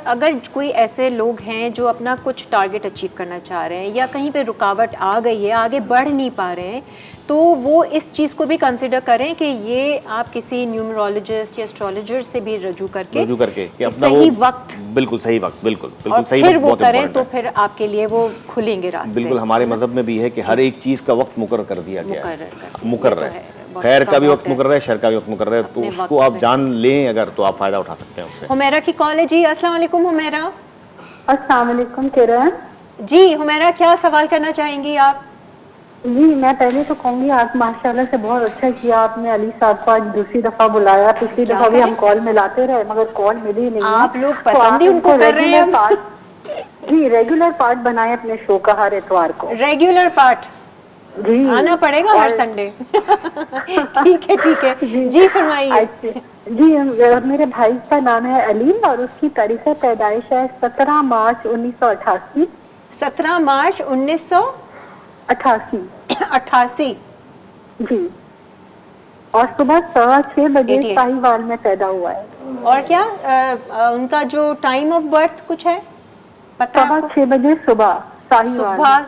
Speaker 1: अगर कोई ऐसे लोग हैं जो अपना कुछ टारगेट अचीव करना चाह रहे हैं या कहीं पे रुकावट आ गई है, आगे बढ़ नहीं पा रहे हैं, तो वो इस चीज़ को भी कंसिडर करें कि ये आप किसी न्यूमरोलॉजिस्ट या एस्ट्रोलॉजर से भी रजू करके
Speaker 4: कि अपना
Speaker 1: सही
Speaker 4: वो
Speaker 1: वक्त,
Speaker 4: बिल्कुल सही वक्त, बिल्कुल
Speaker 1: और
Speaker 4: सही
Speaker 1: फिर
Speaker 4: वक्त
Speaker 1: वो
Speaker 4: बहुत
Speaker 1: करें
Speaker 4: important
Speaker 1: तो
Speaker 4: है।
Speaker 1: फिर आपके लिए वो खुलेंगे रास्ते।
Speaker 4: बिल्कुल, हमारे मजहब में भी है कि हर एक चीज़ का वक्त मुकर्रर कर दिया गया
Speaker 1: मुकर्रर कर
Speaker 4: है।
Speaker 1: दिया,
Speaker 4: मुकर्रर
Speaker 1: ये तो
Speaker 4: है,
Speaker 1: है, बहुत
Speaker 4: खैर का भी
Speaker 1: बात
Speaker 4: वक्त
Speaker 1: है।
Speaker 4: मुकर्रर है, शर का भी वक्त मुकर्रर है, तो
Speaker 1: अपने
Speaker 4: उसको
Speaker 1: वक्त
Speaker 4: आप
Speaker 1: पे।
Speaker 4: जान लें अगर, तो आप फ़ायदा उठा सकते हैं उससे।
Speaker 1: हुमैरा की कॉल है जी। अस्सलाम वालेकुम हुमैरा।
Speaker 5: अस्सलाम वालेकुम किरण
Speaker 1: जी हुमैरा, क्या सवाल करना चाहेंगी आप?
Speaker 5: जी। मैं पहले तो कहूँगी आज माशाल्लाह से बहुत अच्छा किया आपने अली साहब को आज दूसरी दफा बुलाया। पिछली
Speaker 1: क्या
Speaker 5: दफा भी
Speaker 1: करें?
Speaker 5: हम कॉल मिलाते रहे मगर कॉल मिली नहीं है।
Speaker 1: आप लोग
Speaker 5: तो
Speaker 1: पसंद
Speaker 5: आप
Speaker 1: ही उनको
Speaker 5: इनको
Speaker 1: कर रहे हैं
Speaker 5: रेगुलर
Speaker 1: अब।
Speaker 5: पार्ट जी रेगुलर पार्ट बनाए अपने शो का हर इतवार को।
Speaker 1: रेगुलर पार्ट
Speaker 5: जी
Speaker 1: आना पड़ेगा हर संडे। ठीक है जी, फरमाइए।
Speaker 5: जी मेरे भाई का नाम है अली और उसकी तारीख पैदाइश है 17 मार्च 1988।
Speaker 1: 17 मार्च 1988।
Speaker 5: जी, और सुबह 6:15 बजे
Speaker 1: 88
Speaker 5: साहिवाल में पैदा हुआ है।
Speaker 1: और क्या उनका जो टाइम ऑफ बर्थ कुछ है पता है आपको?
Speaker 5: 6 बजे सुबह साहिवाल।
Speaker 1: सुबह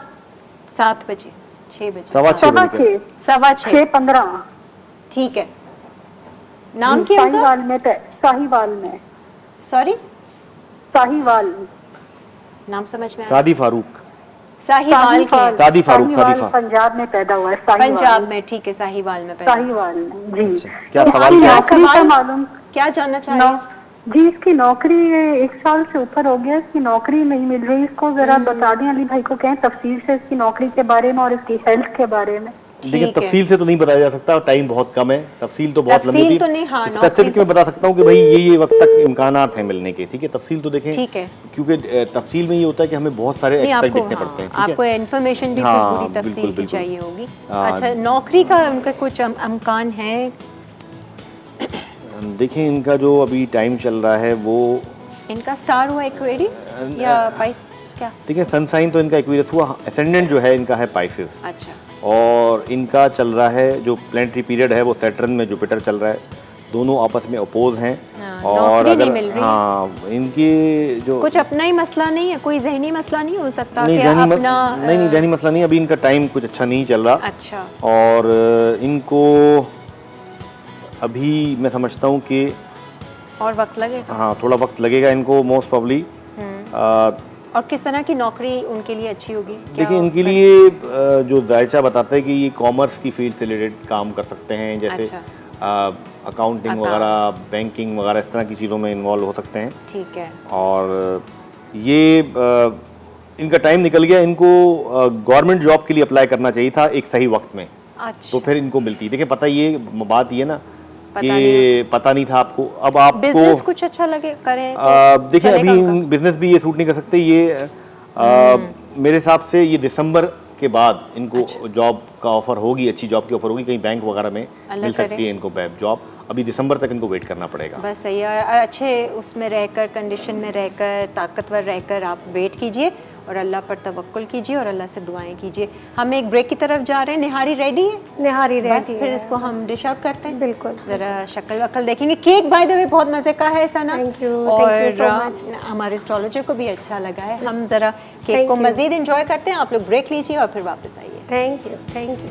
Speaker 1: 7 बजे, 6 बजे,
Speaker 4: सवा छः बजे के।
Speaker 1: 6:15।
Speaker 5: 6:15
Speaker 1: ठीक है। नाम क्या उनका?
Speaker 5: साहिवाल में
Speaker 1: सॉरी,
Speaker 5: साहिवाल
Speaker 1: नाम समझ में आया?
Speaker 4: सादी फारूक।
Speaker 1: साहिवाल के,
Speaker 4: सादी फारूक, सादी फारूक।
Speaker 5: पंजाब में पैदा हुआ है। साहिवाल
Speaker 1: पंजाब में। ठीक है, साहिवाल में पैदा।
Speaker 5: साहिवाल में जी।
Speaker 4: क्या
Speaker 5: तो
Speaker 4: सवाल
Speaker 5: आपकी
Speaker 4: क्या है?
Speaker 5: नौकरी का मालूम?
Speaker 1: क्या जानना चाह रहे हैं?
Speaker 5: जी इसकी नौकरी 1 साल से ऊपर हो गया, इसकी नौकरी नहीं मिल रही। इसको जरा बता दें अली भाई को, कहें तफसील से इसकी नौकरी के बारे में और इसकी हेल्थ के बारे में।
Speaker 4: देखिए
Speaker 1: ठीक है।
Speaker 4: तफसील से तो नहीं बताया जा सकता, टाइम बहुत कम है, तफसील तो बहुत लंबी
Speaker 1: तफसील
Speaker 4: होती
Speaker 1: तो नहीं, हाँ,
Speaker 4: स्पेसिफिक
Speaker 1: नौकरी
Speaker 4: में बता सकता हूँ कि भाई ये वक्त तक इम्कानात हैं मिलने के। ठीक है, तफसील तो देखें,
Speaker 1: ठीक है।
Speaker 4: क्योंकि तफसील में ये होता है कि हमें बहुत सारे
Speaker 1: नहीं,
Speaker 4: एक्सपेक्ट
Speaker 1: आपको
Speaker 4: देखने पड़ते हैं। ठीक
Speaker 1: आपको
Speaker 4: है,
Speaker 1: इन्फॉर्मेशन भी
Speaker 4: हाँ,
Speaker 1: पूरी
Speaker 4: बिल्कुल,
Speaker 1: तफसील की
Speaker 4: बिल्कुल।
Speaker 1: चाहिए होगी।
Speaker 4: हाँ।
Speaker 1: अच्छा, नौकरी का उनका कुछ अमकान है?
Speaker 4: देखिए इनका जो अभी टाइम चल रहा है वो,
Speaker 1: इनका स्टार हुआ एक्वेरियस या पाइस क्या?
Speaker 4: देखिए सन साइन तो इनका एक्वेरियस हुआ, एसेंडेंट जो है इनका है पाइसेस,
Speaker 1: अच्छा,
Speaker 4: और इनका चल रहा है जो प्लेनेटरी पीरियड है वो सैटर्न में जुपिटर चल रहा है, दोनों आपस में अपोज हैं।
Speaker 1: हाँ,
Speaker 4: और
Speaker 1: नौकरी
Speaker 4: अगर
Speaker 1: नहीं मिल रही।
Speaker 4: हाँ इनकी जो
Speaker 1: कुछ अपना ही मसला नहीं है, कोई जहनी मसला नहीं हो सकता
Speaker 4: नहीं
Speaker 1: कि
Speaker 4: जहनी
Speaker 1: अपना
Speaker 4: नहीं जहनी मसला नहीं, अभी इनका टाइम कुछ अच्छा नहीं चल रहा।
Speaker 1: अच्छा,
Speaker 4: और इनको अभी मैं समझता हूँ कि
Speaker 1: और वक्त लगेगा।
Speaker 4: हाँ थोड़ा वक्त लगेगा इनको मोस्ट प्रॉब्ली।
Speaker 1: और किस तरह की नौकरी उनके लिए अच्छी होगी? क्या
Speaker 4: देखिए इनके लिए जो जायचा बताता है कि ये कॉमर्स की फील्ड से रिलेटेड काम कर सकते हैं, जैसे
Speaker 1: अच्छा।
Speaker 4: अकाउंटिंग वगैरह, बैंकिंग वगैरह, इस तरह की चीज़ों में इन्वॉल्व हो सकते हैं।
Speaker 1: ठीक है।
Speaker 4: और ये इनका टाइम निकल गया, इनको गवर्नमेंट जॉब के लिए अप्लाई करना चाहिए था एक सही वक्त में,
Speaker 1: अच्छा,
Speaker 4: तो फिर इनको मिलती। देखिए पता ये बात ये ना
Speaker 1: पता
Speaker 4: कि पता नहीं था आपको, अब आपको
Speaker 1: बिजनेस कुछ अच्छा लगे करें तो
Speaker 4: देखिए
Speaker 1: चलेगा
Speaker 4: अभी
Speaker 1: उनका?
Speaker 4: बिजनेस भी ये सूट नहीं कर सकते ये मेरे हिसाब से ये दिसंबर के बाद इनको जॉब का ऑफर होगी, अच्छी जॉब की ऑफर होगी, कहीं बैंक वगैरह में
Speaker 1: अल्लाह
Speaker 4: मिल
Speaker 1: करे।
Speaker 4: सकती है इनको जॉब। अभी दिसंबर तक इनको वेट करना पड़ेगा।
Speaker 1: बस सही है, अच्छे उसमें रहकर, कंडीशन में रहकर, ताकतवर रहकर आप वेट कीजिए और अल्लाह पर तवक्कुल कीजिए और अल्लाह से दुआएं कीजिए। हम एक ब्रेक की तरफ जा रहे हैं। निहारी रेडी है?
Speaker 2: निहारी
Speaker 1: बस
Speaker 2: रेडी
Speaker 1: फिर
Speaker 2: है।
Speaker 1: इसको हम डिश आउट करते हैं।
Speaker 2: बिल्कुल।
Speaker 1: ज़रा शक्ल वक्ल देखेंगे। केक बाय द वे बहुत मज़े का है सना।
Speaker 2: Thank you,
Speaker 1: और
Speaker 2: thank you so much.
Speaker 1: हमारे एस्ट्रोलॉजर को भी अच्छा लगा है। हम ज़रा केक
Speaker 2: Thank
Speaker 1: को
Speaker 2: you.
Speaker 1: मज़ीद इंजॉय करते हैं। आप लोग ब्रेक लीजिए और फिर वापस आइए।
Speaker 2: Thank you, thank you.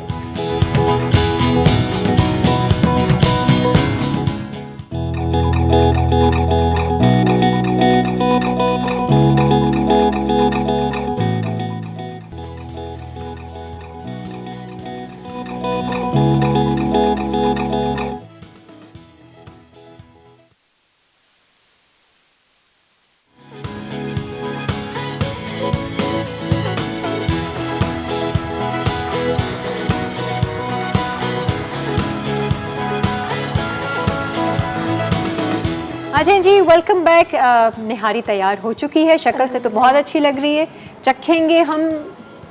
Speaker 1: Ajay ji welcome back. Nihari तैयार हो चुकी है, शक्ल से तो बहुत अच्छी लग रही है, चखेंगे हम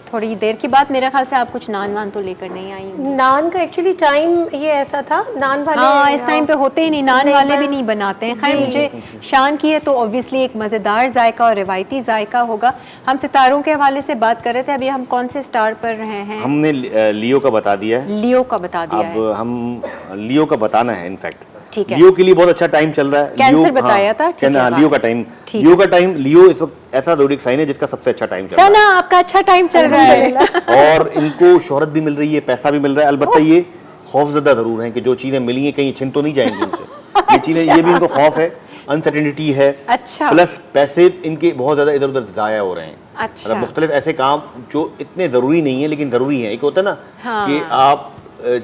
Speaker 1: थोड़ी देर के बाद। मेरे ख्याल से आप कुछ नान वान तो लेकर नहीं आई होंगी।
Speaker 2: नान का एक्चुअली टाइम ये ऐसा था, नान वाले
Speaker 1: हाँ इस टाइम पे होते ही नहीं, नान
Speaker 2: नहीं
Speaker 1: वाले
Speaker 2: बन-
Speaker 1: भी नहीं बनाते हैं। खैर
Speaker 2: जी।
Speaker 1: मुझे शान की है तो ऑब्वियसली एक मज़ेदार जायका और रिवायती जायका होगा। हम सितारों के हवाले से बात कर रहे थे, अभी हम कौन से स्टार पर रहे हैं?
Speaker 4: हमने लियो का बता दिया है,
Speaker 1: लियो का बता दिया
Speaker 4: अब
Speaker 1: है।
Speaker 4: हम लियो का बताना है इनफैक्ट।
Speaker 1: ठीक है।
Speaker 4: लियो के लिए बहुत अच्छा टाइम चल रहा है।
Speaker 1: कैंसर बताया था, ठीक है,
Speaker 4: लियो का टाइम,
Speaker 1: ठीक
Speaker 4: लियो का टाइम, लियो इस वक्त ऐसा ज़ोडिएक साइन है जिसका सबसे अच्छा टाइम चल रहा
Speaker 1: सना आपका अच्छा टाइम चल रहा है।
Speaker 4: है और इनको शोहरत भी मिल रही है, पैसा भी मिल रहा है। अलबत्ता ये खौफजदा जरूर हैं कि जो चीजें मिली हैं कहीं छिन तो नहीं जाएंगी उनसे। ये चीजें, ये भी इनको खौफ है, अनसर्टेनिटी है,
Speaker 1: अच्छा।
Speaker 4: प्लस पैसे इनके बहुत ज्यादा इधर उधर जाया हो रहे हैं।
Speaker 1: अच्छा।
Speaker 4: मतलब मुख्तलिफ ऐसे काम जो इतने जरूरी नहीं है लेकिन जरूरी है। एक होता है ना
Speaker 1: हाँ।
Speaker 4: कि आप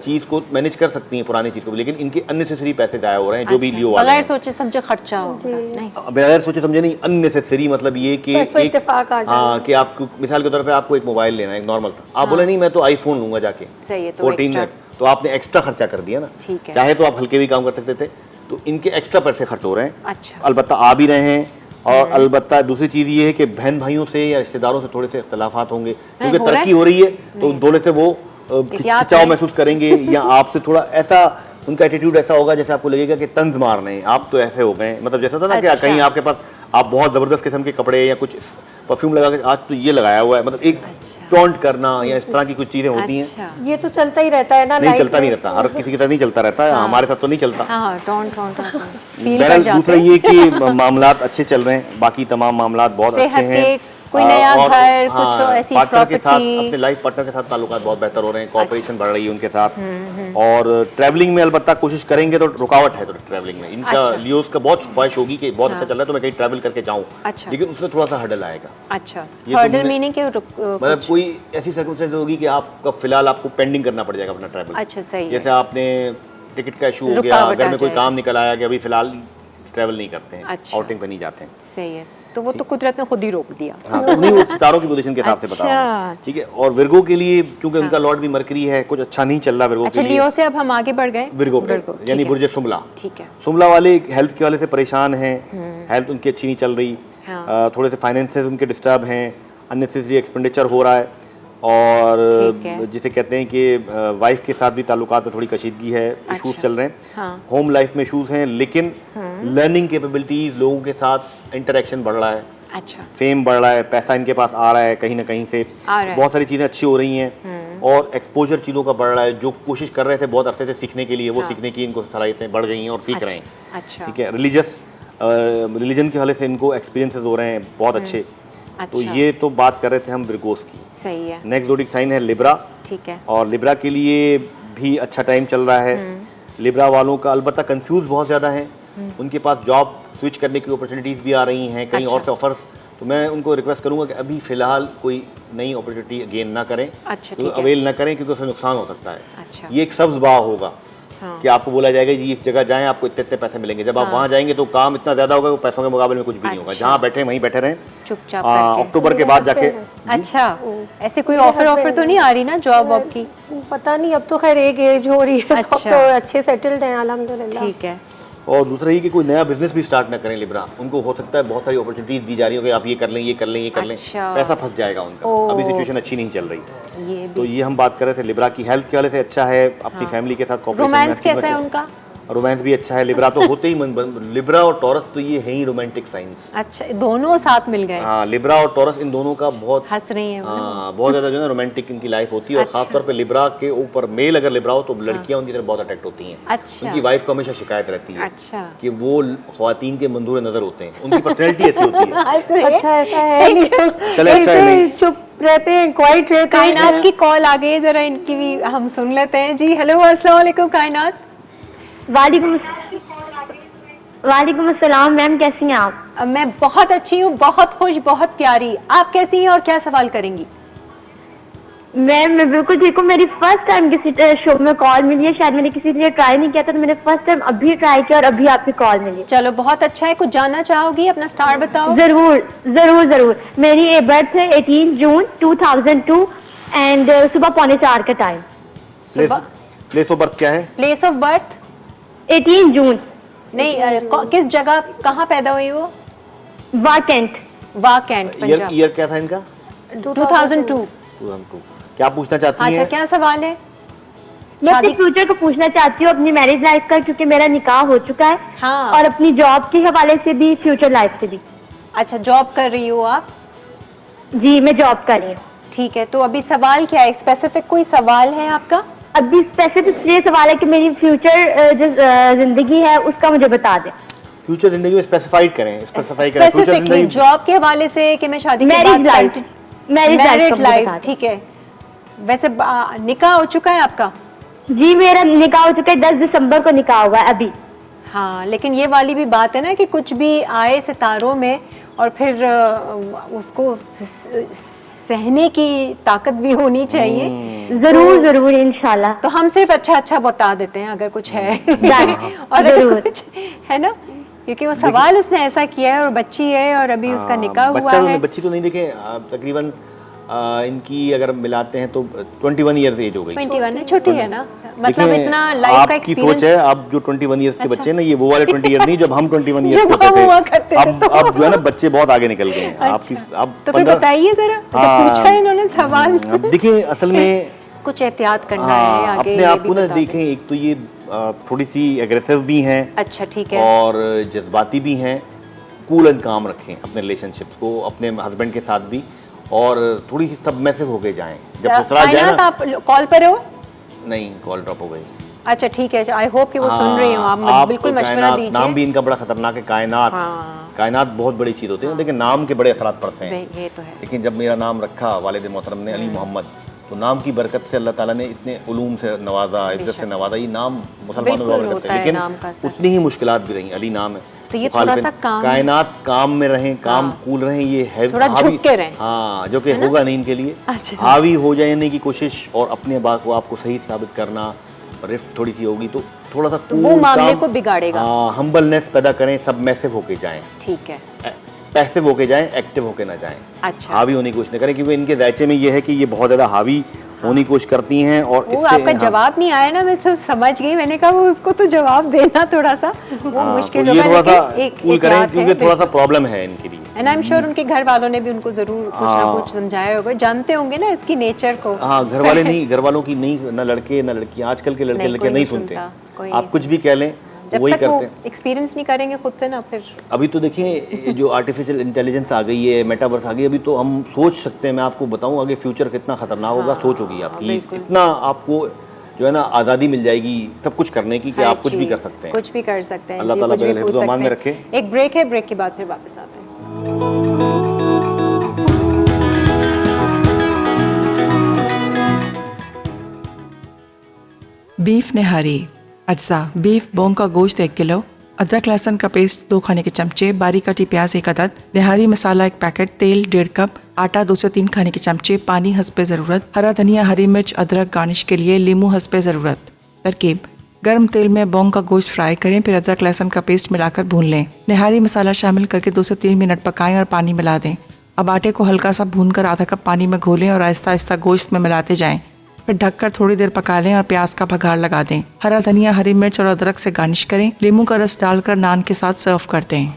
Speaker 4: चीज को मैनेज कर सकती हैं पुरानी चीज को, लेकिन इनके अननेसेसरी पैसे जाया हो रहे हैं जो भी लियो वाले
Speaker 1: बगैर
Speaker 4: हैं।
Speaker 1: सोचे समझे खर्चा हो नहीं।
Speaker 4: बगैर सोचे समझे नहीं, अननेसेसरी मतलब ये कि
Speaker 2: बस वो इत्तेफाक आ जाए।
Speaker 4: हाँ कि आपको मिसाल के तौर पे आपको एक मोबाइल लेना है, एक नॉर्मल था, आप बोले नहीं मैं तो आईफोन लूंगा जाके,
Speaker 1: सही है, तो
Speaker 4: 14
Speaker 1: extra-
Speaker 4: मैक्स, तो आपने एक्स्ट्रा खर्चा कर दिया ना।
Speaker 1: ठीक है।
Speaker 4: चाहे तो आप हल्के भी काम कर सकते थे, तो इनके एक्स्ट्रा पैसे खर्च हो रहे हैं।
Speaker 1: अच्छा।
Speaker 4: अलबत्ता आ भी रहे हैं। और अलबत्ता दूसरी चीज ये है कि बहन भाइयों से या रिश्तेदारों से थोड़े से इख्तलाफात होंगे, क्योंकि
Speaker 1: हो रहा
Speaker 4: तरक्की
Speaker 1: है?
Speaker 4: हो रही है तो दौले से वो
Speaker 1: एहतियात
Speaker 4: खिंचाव
Speaker 1: करें।
Speaker 4: महसूस करेंगे या आपसे थोड़ा ऐसा उनका एटीट्यूड ऐसा होगा जैसे आपको लगेगा कि तंज मार रहे हैं, आप तो ऐसे हो गए। मतलब जैसा होता है ना कि
Speaker 1: अच्छा।
Speaker 4: कहीं आपके पास आप बहुत जबरदस्त किस्म के कपड़े या कुछ परफ्यूम लगा के आज तो ये लगाया हुआ है, मतलब एक टॉन्ट करना या इस तरह की कुछ चीजें होती हैं।
Speaker 1: अच्छा।
Speaker 2: ये तो चलता ही रहता है ना
Speaker 4: नहीं
Speaker 2: life
Speaker 4: चलता नहीं
Speaker 2: में।
Speaker 4: रहता, हर किसी के साथ नहीं चलता रहता है, हमारे साथ तो नहीं चलता।
Speaker 1: हाँ टॉन्ट टॉन्ट फील कर
Speaker 4: बहरहाल
Speaker 1: जाते
Speaker 4: दूसरा
Speaker 1: हैं।
Speaker 4: ये कि मामलात अच्छे चल रहे हैं, बाकी तमाम मामलात बहुत
Speaker 1: सेहत
Speaker 4: अच्छे हैं।
Speaker 1: के, कोई नया
Speaker 4: और
Speaker 1: घर, कुछ ऐसी
Speaker 4: पार्टनर के साथ,
Speaker 1: प्रॉपर्टी।
Speaker 4: अपने लाइफ पार्टनर के साथ ताल्लुकात बहुत बेहतर हो रहे हैं, कोऑपरेशन बढ़ रही है उनके साथ। और ट्रैवलिंग में अलबत्ता कोशिश करेंगे तो रुकावट है, तो ट्रैवलिंग में इनका
Speaker 1: अच्छा।
Speaker 4: लियोस का बहुत ख्वाहिश होगी कि बहुत अच्छा चल रहा है तो मैं कहीं ट्रैवल करके जाऊँ,
Speaker 1: अच्छा।
Speaker 4: लेकिन उसमें थोड़ा सा हर्डल आएगा।
Speaker 1: अच्छा
Speaker 4: ये तो
Speaker 1: हर्डल
Speaker 4: हमने-
Speaker 1: मीनिंग के
Speaker 4: मतलब कोई ऐसी सर्कमस्टेंस होगी कि आपका फिलहाल आपको पेंडिंग करना पड़ जाएगा अपना ट्रैवल।
Speaker 1: अच्छा, सही है।
Speaker 4: जैसे आपने टिकट का इशू हो गया,
Speaker 1: रुकावट
Speaker 4: घर
Speaker 1: आ
Speaker 4: में कोई
Speaker 1: जाएगी।
Speaker 4: काम निकल आया कि अभी फिलहाल ट्रैवल नहीं करते हैं,
Speaker 1: अच्छा।
Speaker 4: आउटिंग पे नहीं जाते हैं।
Speaker 1: सही है, तो वो तो कुदरत ने खुद ही रोक दिया।
Speaker 4: हाँ तो नहीं, वो सितारों की पोजीशन के हिसाब से बता रहा हूँ,
Speaker 1: अच्छा।
Speaker 4: ठीक है। और विर्गो के लिए क्योंकि उनका लॉर्ड भी मरकरी है, कुछ अच्छा नहीं चल रहा विर्गो
Speaker 1: अच्छा
Speaker 4: के लिए।
Speaker 1: लियो से अब हम आगे बढ़ गए
Speaker 4: विर्गो पे,
Speaker 1: ठीक
Speaker 4: यानी
Speaker 1: है।
Speaker 4: बुर्ज सुमला।
Speaker 1: ठीक है।
Speaker 4: सुमला वाले हेल्थ के वाले से परेशान हैं, हेल्थ उनकी अच्छी नहीं चल रही,
Speaker 1: हाँ।
Speaker 4: थोड़े से फाइनेंसेस उनके डिस्टर्ब हैं, अननेसेसरी एक्सपेंडिचर हो रहा है, और
Speaker 1: ठीक है।
Speaker 4: जिसे कहते हैं कि वाइफ के साथ भी ताल्लुकात में थोड़ी कशीदगी है, इशूज
Speaker 1: अच्छा।
Speaker 4: चल रहे हैं,
Speaker 1: हाँ।
Speaker 4: होम लाइफ में इशूज हैं, लेकिन लर्निंग कैपेबिलिटीज, लोगों के साथ इंटरेक्शन बढ़ रहा है,
Speaker 1: अच्छा
Speaker 4: फेम बढ़ रहा है, पैसा इनके पास आ रहा है कहीं ना कहीं से,
Speaker 1: आ रहा है।
Speaker 4: बहुत सारी चीज़ें अच्छी हो रही हैं, और एक्सपोजर चीज़ों का बढ़ रहा है। जो कोशिश कर रहे थे बहुत अरसे से सीखने के लिए, वो
Speaker 1: हाँ।
Speaker 4: सीखने की इनको सलाहियतें बढ़ गई हैं और सीख रहे हैं।
Speaker 1: अच्छा
Speaker 4: ठीक है। रिलीजन के हवाले से इनको एक्सपीरियंसेस हो रहे हैं बहुत अच्छे। तो
Speaker 1: अच्छा।
Speaker 4: ये तो बात कर रहे थे हम विर्गोस की।
Speaker 1: सही है,
Speaker 4: नेक्स्ट ज़ोडिएक साइन है लिब्रा,
Speaker 1: ठीक है।
Speaker 4: और लिब्रा के लिए भी अच्छा टाइम चल रहा है। लिब्रा वालों का अलबत्ता कंफ्यूज बहुत ज़्यादा है, उनके पास जॉब स्विच करने की अपॉर्चुनिटीज़ भी आ रही हैं, कहीं और
Speaker 1: अच्छा।
Speaker 4: से ऑफर्स, तो मैं उनको रिक्वेस्ट करूंगा कि अभी फ़िलहाल कोई नई अपॉर्चुनिटी गेन ना करें,
Speaker 1: अच्छा,
Speaker 4: तो
Speaker 1: ठीक है।
Speaker 4: अवेल ना करें, क्योंकि उससे नुकसान हो सकता है।
Speaker 1: अच्छा।
Speaker 4: ये एक सब्ज़ बाह होगा,
Speaker 1: हाँ।
Speaker 4: कि आपको बोला जाएगा जी इस जगह जाएं, आपको इतने इतने पैसे मिलेंगे। जब आप वहाँ जाएंगे तो काम इतना ज़्यादा होगा कि पैसों के मुकाबले में कुछ भी नहीं होगा।
Speaker 1: अच्छा।
Speaker 4: जहाँ बैठे वहीं बैठे रहें,
Speaker 1: चुपचाप करके।
Speaker 4: अक्टूबर के बाद जाके।
Speaker 1: अच्छा ऐसे कोई ऑफर तो नहीं आ रही ना जॉब वॉब की?
Speaker 2: पता नहीं, अब तो खैर एक एज हो रही है,
Speaker 1: अच्छा।
Speaker 2: अब तो अच्छे सेटल्ड हैं अल्हम्दुलिल्लाह।
Speaker 1: ठीक है।
Speaker 4: और दूसरा ये कि कोई नया बिजनेस भी स्टार्ट ना करें लिब्रा, उनको हो सकता है बहुत सारी अपॉर्चुनिटीज दी जा रही हो कि आप ये कर लें, ये कर लें, ये कर लें,
Speaker 1: अच्छा।
Speaker 4: पैसा फंस जाएगा उनका।
Speaker 1: ओह।
Speaker 4: अभी सिचुएशन अच्छी नहीं चल रही।
Speaker 1: ये
Speaker 4: तो
Speaker 1: भी
Speaker 4: ये हम बात कर रहे थे लिब्रा की। हेल्थ के वाले से अच्छा है, अपनी फैमिली के साथ कॉपरेशन
Speaker 1: रोमांस कैसा है उनका?
Speaker 4: रोमांस भी अच्छा है। लिब्रा तो होते ही लिब्रा और टॉरस तो ये है ही रोमांटिक साइंस।
Speaker 1: अच्छा दोनों साथ मिल गए,
Speaker 4: हाँ, लिब्रा और टॉरस इन दोनों का बहुत,
Speaker 1: हंस रही हैं वो।
Speaker 4: हाँ, बहुत ज्यादा जो है ना रोमांटिक इनकी लाइफ होती है। और
Speaker 1: अच्छा।
Speaker 4: खासतौर पे लिब्रा के ऊपर मेल अगर लिब्रा हो तो लड़कियां उनकी तरफ बहुत अट्रैक्ट होती हैं।
Speaker 1: अच्छा।
Speaker 4: उनकी वाइफ को हमेशा शिकायत रहती है
Speaker 1: अच्छा।
Speaker 4: कि वो ख्वातीन के मंजूर नजर होते हैं, उनकी पर्सनैलिटी ऐसी होती है।
Speaker 2: अच्छा ऐसा है नहीं,
Speaker 4: चले, अच्छा है
Speaker 2: ऐसे
Speaker 4: नहीं।
Speaker 2: चुप रहते हैं, क्वाइट रहते
Speaker 1: कायनात
Speaker 2: हैं।
Speaker 1: की कॉल आ गई है, जरा इनकी भी हम सुन लेते हैं। जी हेलो अस्सलाम वालेकुम कायनात।
Speaker 5: वालेकुम अस्सलाम मैम, कैसी हैं आप?
Speaker 1: मैं बहुत अच्छी हूँ, बहुत खुश, बहुत प्यारी। आप कैसी हैं और क्या सवाल करेंगी?
Speaker 5: मैं बिल्कुल ठीक हूँ। मेरी फर्स्ट टाइम किसी शो में कॉल मिली है, शायद मैंने किसी लिए ट्राई नहीं किया था, तो मैंने फर्स्ट टाइम अभी ट्राई किया और अभी आपकी कॉल मिली।
Speaker 1: चलो बहुत अच्छा है। कुछ जानना चाहोगी? अपना स्टार बताओ।
Speaker 5: जरूर जरूर जरूर। मेरी बर्थ है 18 जून 2002 एंड सुबह 3:45 का टाइम।
Speaker 1: सुबह।
Speaker 4: प्लेस ऑफ बर्थ क्या है?
Speaker 1: Place of birth?
Speaker 5: 18 जून
Speaker 1: नहीं किस जगह, कहाँ पैदा हुई वो?
Speaker 6: वाकेंट।
Speaker 1: वाकेंट, पंजाब।
Speaker 4: ईयर क्या था इनका?
Speaker 1: 2002।
Speaker 4: 2002। क्या पूछना चाहती
Speaker 1: अच्छा,
Speaker 4: हैं?
Speaker 1: क्या सवाल है?
Speaker 6: मैं अपने फ्यूचर को पूछना चाहती हूँ, अपनी मैरिज लाइफ का, क्योंकि मेरा निकाह हो चुका है।
Speaker 1: हाँ।
Speaker 6: और अपनी जॉब के हवाले से भी, फ्यूचर लाइफ से भी।
Speaker 1: अच्छा, जॉब कर रही हो आप?
Speaker 6: जी, मैं जॉब कर रही हूँ।
Speaker 1: ठीक है, तो अभी सवाल क्या है? स्पेसिफिक कोई सवाल है आपका?
Speaker 6: अभी स्पेसिफिक ये सवाल है कि मेरी फ्यूचर जो जिंदगी है उसका मुझे बता दें।
Speaker 4: फ्यूचर जिंदगी में स्पेसिफाई करें, स्पेसिफाई करें फ्यूचर
Speaker 1: स्पेसिफिकली
Speaker 4: जिंदगी।
Speaker 1: जॉब के हवाले से कि मैं शादी के
Speaker 6: मैरिज
Speaker 1: बाद
Speaker 6: life, marriage
Speaker 1: married life,
Speaker 6: life.
Speaker 1: ठीक है। वैसे निकाह हो चुका है आपका?
Speaker 6: जी, मेरा निकाह हो चुका है, 10 दिसंबर को निकाह हुआ है अभी।
Speaker 1: हाँ, लेकिन ये वाली भी बात है ना कि कुछ भी आए सितारों में और फिर उसको सहने की ताकत भी होनी चाहिए।
Speaker 6: जरूर जरूर, इंशाल्लाह।
Speaker 1: तो हम सिर्फ अच्छा अच्छा बता देते हैं अगर कुछ है और अगर
Speaker 6: जरूर।
Speaker 1: कुछ है ना, क्योंकि वो सवाल उसने ऐसा किया है और बच्ची है और अभी उसका निकाह हुआ है।
Speaker 4: बच्ची तो नहीं, देखे तकरीबन इनकी अगर मिलाते हैं तो 21 ईयर्स एज हो गई।
Speaker 1: 21 है, छोटी है ना, मतलब
Speaker 4: देखिए,
Speaker 1: इतना लाइफ का
Speaker 4: आपकी
Speaker 1: एक्सपीरियंस
Speaker 4: सोच है, अब जो 21 ईयर्स के बच्चे हैं ना, ये वो वाले 20 ईयर नहीं जब हम 21 ईयर्स
Speaker 1: जब
Speaker 4: होते
Speaker 1: हम
Speaker 4: थे।
Speaker 1: हुआ करते थे
Speaker 4: अब जो है ना, बच्चे बहुत आगे निकल गए हैं। आपकी अब
Speaker 1: तो फिर
Speaker 4: 15
Speaker 1: बताइए जरा, जब
Speaker 4: हाँ।
Speaker 1: पूछा है इन्होंने सवाल
Speaker 4: अब देखिए, असल में
Speaker 1: कुछ एहतियात करना है आगे,
Speaker 4: अपने
Speaker 1: ये
Speaker 4: आप
Speaker 1: भी
Speaker 4: को ना
Speaker 1: बता दें।
Speaker 4: देखें, एक तो ये थोड़ी सी एग्रेसिव भी हैं
Speaker 1: अच्छा, ठीक है।
Speaker 4: और जज्बाती भी हैं। कूल एंड काम रखें अपने रिलेशनशिप को, अपने हस्बैंड के साथ भी, और थोड़ी सी सबमिसिव हो के जाएं। जब ससुराल जाए
Speaker 1: कायनात,
Speaker 4: ना,
Speaker 1: आप कॉल पर हो?
Speaker 4: नहीं, कॉल ड्रॉप हो गई।
Speaker 1: अच्छा, ठीक है, आई होप कि वो सुन रही हो। आप बिल्कुल मशवरा
Speaker 4: कायनात,
Speaker 1: दीजिए।
Speaker 4: नाम भी इनका बड़ा खतरनाक है, कायनात।
Speaker 1: हाँ।
Speaker 4: कायनात बहुत बड़ी चीज होती है, लेकिन नाम के बड़े असरात पड़ते हैं।
Speaker 1: ये तो है।
Speaker 4: लेकिन जब मेरा नाम रखा वालिद मोहतरम ने अली मोहम्मद, तो नाम की बरकत से अल्लाह ताला ने इतने उलूम से नवाजा, इज्जत से नवाजा। ये नाम मुसलमानों
Speaker 1: बिल्कुल
Speaker 4: में करते
Speaker 1: होता
Speaker 4: हैं,
Speaker 1: है
Speaker 4: लेकिन
Speaker 1: नाम का असर।
Speaker 4: उतनी ही मुश्किलात भी रही। अली नाम है
Speaker 1: तो ये थोड़ा सा काम,
Speaker 4: कायनात काम में रहें, काम कूल रहें, ये है
Speaker 1: थोड़ा झुक के रहें।
Speaker 4: हाँ, जो कि होगा नहीं इनके लिए।
Speaker 1: अच्छा।
Speaker 4: हावी हो जाने की कोशिश और अपने बात को आपको सही साबित करना, रिफ्ट थोड़ी सी होगी तो थोड़ा सा
Speaker 1: तो वो मामले को बिगाड़ेगा।
Speaker 4: हम्बलनेस पैदा करें, सबमिसिव होके जाएं,
Speaker 1: ठीक है।
Speaker 4: पैसिव होके जाएं, एक्टिव होके ना जाएं।
Speaker 1: अच्छा।
Speaker 4: हावी होने की कोशिश न करें, क्योंकि इनके ज़ायचे में ये है कि ये बहुत ज़्यादा हावी होने की कोशिश करती हैं। और
Speaker 1: वो
Speaker 4: इससे
Speaker 1: आपका जवाब नहीं आया ना, मैं तो समझ गई। मैंने कहा वो उसको तो जवाब देना थोड़ा सा वो मुश्किल
Speaker 4: तो ये
Speaker 1: होगा,
Speaker 4: थोड़ा सा
Speaker 1: लेकिन एक
Speaker 4: कूल करें,
Speaker 1: याद
Speaker 4: क्योंकि
Speaker 1: है,
Speaker 4: थोड़ा सा प्रॉब्लम है इनके लिए।
Speaker 1: एंड आई एम श्योर उनके घर वालों ने भी उनको जरूर कुछ ना कुछ समझाया होगा, जानते होंगे ना इसकी नेचर को।
Speaker 4: हाँ, घर वाले नहीं, घर वालों की नहीं, ना लड़के ना लड़कियां, आजकल के लड़के
Speaker 1: नहीं,
Speaker 4: लड़के
Speaker 1: कोई
Speaker 4: नहीं
Speaker 1: नहीं
Speaker 4: सुनते।
Speaker 1: सुनता, कोई
Speaker 4: आप
Speaker 1: नहीं
Speaker 4: कुछ भी कह लें,
Speaker 1: जब
Speaker 4: वही
Speaker 1: तक वो
Speaker 4: करते हैं।
Speaker 1: एक्सपीरियंस नहीं करेंगे खुद से ना, फिर
Speaker 4: अभी तो देखिए, ये जो आर्टिफिशियल इंटेलिजेंस आ गई है, मेटावर्स आ गई, अभी तो हम सोच सकते हैं। मैं आपको बताऊं आगे फ्यूचर कितना खतरनाक होगा, सोच होगी आपकी।
Speaker 1: बिल्कुल।
Speaker 4: इतना आपको जो है ना आज़ादी मिल जाएगी सब कुछ करने की, कि
Speaker 1: हर
Speaker 4: आप कुछ भी
Speaker 1: चीज़,
Speaker 4: कर सकते हैं।
Speaker 1: कुछ भी कर सकते हैं।
Speaker 4: अल्लाह
Speaker 1: जी,
Speaker 4: ताला
Speaker 1: कुछ भी
Speaker 4: बगैर
Speaker 1: पूछ
Speaker 4: हिफ्ज़ व अमान में
Speaker 1: सकते हैं।
Speaker 4: रखे।
Speaker 1: एक ब्रेक है, ब्रेक के बाद फिर वापस आते हैं।
Speaker 3: बीफ निहारी अज्जा बीफ बोंग का गोश्त 1 किलो, अदरक लहसुन का पेस्ट 2 खाने के चमचे, बारीक कटी प्याज 1 अदद, निहारी मसाला 1 पैकेट, तेल 1.5 कप, आटा 2 से 3 खाने के चमचे, पानी हस्बे ज़रूरत, हरा धनिया, हरी मिर्च, अदरक गार्निश के लिए, लीमू हस्बे ज़रूरत। तरकीब: गर्म तेल में बोंग का गोश्त फ्राई करें, फिर अदरक लहसुन का पेस्ट मिलाकर भून लें। निहारी मसाला शामिल करके 2 से 3 मिनट पकाएं और पानी मिला दें। अब आटे को हल्का सा भूनकर आधा कप पानी में घोलें और आहिस्ता आहिस्ता गोश्त में मिलाते जाएं। फिर ढककर थोड़ी देर पका लें और प्याज का भगार लगा दें। हरा धनिया, हरी मिर्च और अदरक से गार्निश करें। लीमू का रस डालकर नान के साथ सर्व कर दें।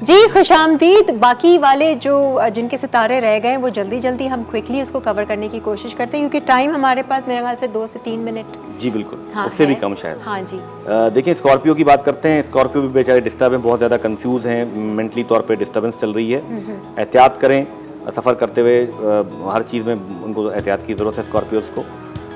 Speaker 1: जी, खुशामदीद। बाकी वाले जो जिनके सितारे रह गए वो जल्दी जल्दी हम क्विकली उसको कवर करने की कोशिश करते हैं, क्योंकि टाइम हमारे पास मेरे ख्याल से 2 से 3 मिनट।
Speaker 4: जी बिल्कुल,
Speaker 1: हाँ,
Speaker 4: उससे भी
Speaker 1: है।
Speaker 4: कम शायद।
Speaker 1: हाँ जी।
Speaker 4: देखिए, स्कॉर्पियो की बात करते हैं। स्कॉर्पियो भी बेचारे डिस्टर्ब हैं, बहुत ज़्यादा कंफ्यूज हैं, मेंटली तौर पे डिस्टर्बेंस चल रही है। एहतियात करें सफ़र करते हुए, हर चीज़ में उनको एहतियात की ज़रूरत है स्कॉर्पियोज़ को।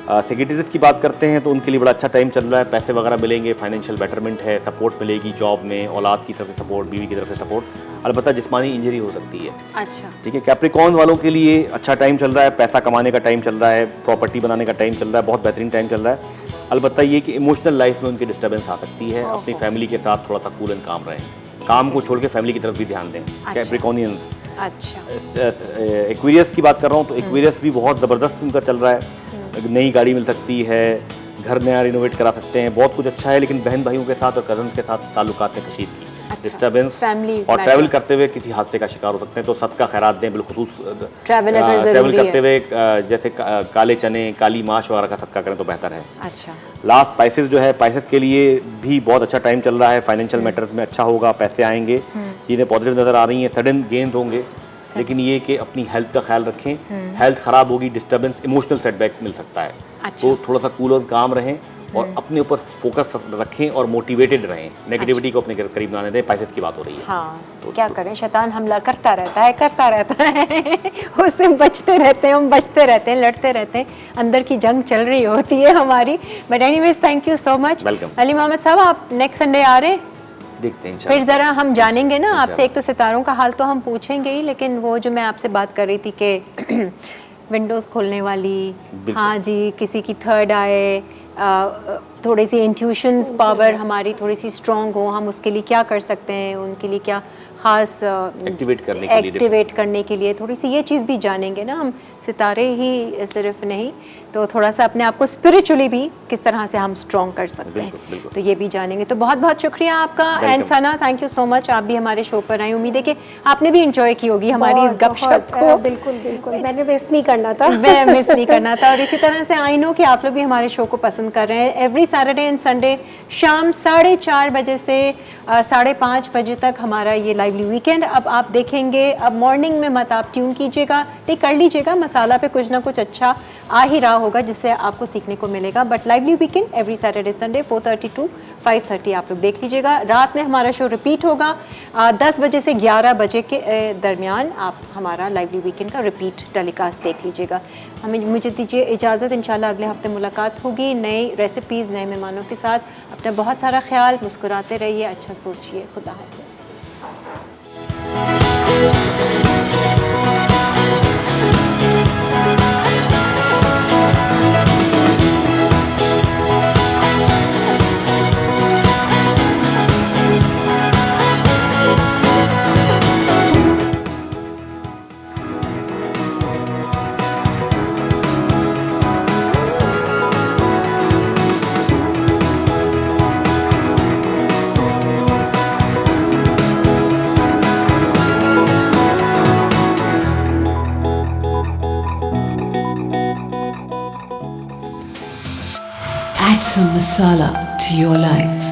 Speaker 4: सेक्रेटरीज की बात करते हैं तो उनके लिए बड़ा अच्छा टाइम चल रहा है, पैसे वगैरह मिलेंगे, फाइनेंशियल बेटरमेंट है, सपोर्ट मिलेगी जॉब में, औलाद की तरफ से सपोर्ट, बीवी की तरफ से सपोर्ट, अलबत्ता जिस्मानी इंजरी हो सकती है।
Speaker 1: अच्छा,
Speaker 4: ठीक है। कैप्रिकॉर्न वालों के लिए अच्छा टाइम चल रहा है, पैसा कमाने का टाइम चल रहा है, प्रॉपर्टी बनाने का टाइम चल रहा है, बहुत बेहतरीन टाइम चल रहा है। अलबत्ता ये कि इमोशनल लाइफ में उनकी डिस्टर्बेंस आ सकती है। अपनी फैमिली के साथ थोड़ा सा कूल एंड काम रहें, काम को छोड़ के फैमिली की तरफ भी ध्यान दें। कैप्रिकॉनियंस।
Speaker 1: अच्छा।
Speaker 4: एक्वेरियस की बात कर रहा हूँ तो एक्वेरियस भी बहुत ज़बरदस्त उनका चल रहा है। नई गाड़ी मिल सकती है, घर नया रिनोवेट करा सकते हैं, बहुत कुछ अच्छा है। लेकिन बहन भाइयों के साथ और कजन्स के साथ ताल्लुकात में कशीदगी, डिस्टर्बेंस
Speaker 1: family
Speaker 4: और
Speaker 1: matter।
Speaker 4: ट्रैवल करते हुए किसी हादसे का शिकार हो सकते हैं। तो सदका खैरात दें बिलखुसूस।
Speaker 1: ट्रैवल अगर
Speaker 4: ट्रैवल
Speaker 1: जरूरी
Speaker 4: करते
Speaker 1: है।
Speaker 4: हुए जैसे काले चने, काली माश वगैरह का सदका करें तो बेहतर है।
Speaker 1: अच्छा,
Speaker 4: लास्ट स्पाइसेस जो है, स्पाइसेस के लिए भी बहुत अच्छा टाइम चल रहा है, फाइनेंशियल मैटर्स में अच्छा होगा, पैसे आएंगे, चीज़ें पॉजिटिव नज़र आ रही हैं, सडन गेंस होंगे। लेकिन ये कि अपनी हेल्थ का ख्याल रखें, हेल्थ ख़राब होगी, डिस्टर्बेंस, इमोशनल सेटबैक मिल सकता है।
Speaker 1: अच्छा।
Speaker 4: तो थोड़ा सा कूल और काम रहें और अपने ऊपर फोकस रखें और मोटिवेटेड रहें, नेगेटिविटी को अपने करीब ना आने दें। पैसेस की बात हो रही है।
Speaker 1: हाँ, तो क्या करें, शैतान हमला करता रहता है उससे बचते रहते हैं, हम बचते रहते हैं, लड़ते रहते हैं, अंदर की जंग चल रही होती है हमारी। But anyways, thank you so much.
Speaker 4: Welcome.
Speaker 1: Ali Mohammad साहब, आप नेक्स्ट संडे आ रहे?
Speaker 4: देखते हैं
Speaker 1: फिर ज़रा हम जानेंगे ना
Speaker 4: इंशाल्लाह।
Speaker 1: आपसे। एक तो सितारों का हाल तो हम पूछेंगे ही, लेकिन वो जो मैं आपसे बात कर रही थी कि विंडोज़ खोलने वाली,
Speaker 4: बिल्कुल।
Speaker 1: हाँ जी, किसी की थर्ड आए, थोड़ी सी इंट्यूशंस पावर हमारी थोड़ी सी स्ट्रॉन्ग हो, हम उसके लिए क्या कर सकते हैं, उनके लिए क्या ख़ास एक्टिवेट करने के लिए थोड़ी सी ये चीज़ भी जानेंगे ना हम। सितारे ही सिर्फ नहीं, तो थोड़ा सा अपने आप को स्पिरिचुअली भी किस तरह से हम स्ट्रॉन्ग कर सकते हैं,
Speaker 4: बिल्कुल।
Speaker 1: तो ये भी जानेंगे। तो बहुत बहुत शुक्रिया आपका। And Sana, thank you so much, आप भी हमारे शो पर आए। उम्मीद है कि आपने भी इंजॉय की होगी हमारी इस गपशप को।
Speaker 2: बिल्कुल बिल्कुल, मैंने मिस नहीं करना था।
Speaker 1: मैं मिस नहीं करना था। और इसी तरह से आई नो कि आप लोग भी हमारे शो को पसंद कर रहे हैं। एवरी सैटरडे एंड संडे शाम 4:30 बजे से 5:30 बजे तक हमारा ये लाइवली वीकेंड अब आप देखेंगे। अब मॉर्निंग में मत आप ट्यून कीजिएगा, नहीं कर लीजिएगा, मसाला पे कुछ ना कुछ अच्छा आ ही रहा होगा जिससे आपको सीखने को मिलेगा। But lively weekend every Saturday Sunday 4:30 to 5:30 आप लोग देख लीजिएगा। रात में हमारा शो रिपीट होगा 10 बजे से 11 बजे के दरमियान। आप हमारा लाइवली वीकेंड का रिपीट टेलीकास्ट देख लीजिएगा। मुझे दीजिए इजाज़त, इंशाल्लाह अगले हफ्ते मुलाकात होगी नई रेसिपीज़, नए मेहमानों के साथ। अपना बहुत सारा ख्याल, मुस्कुराते रहिए, अच्छा सोचिए। खुदा हाफ़िज़।
Speaker 7: Add some masala to your life.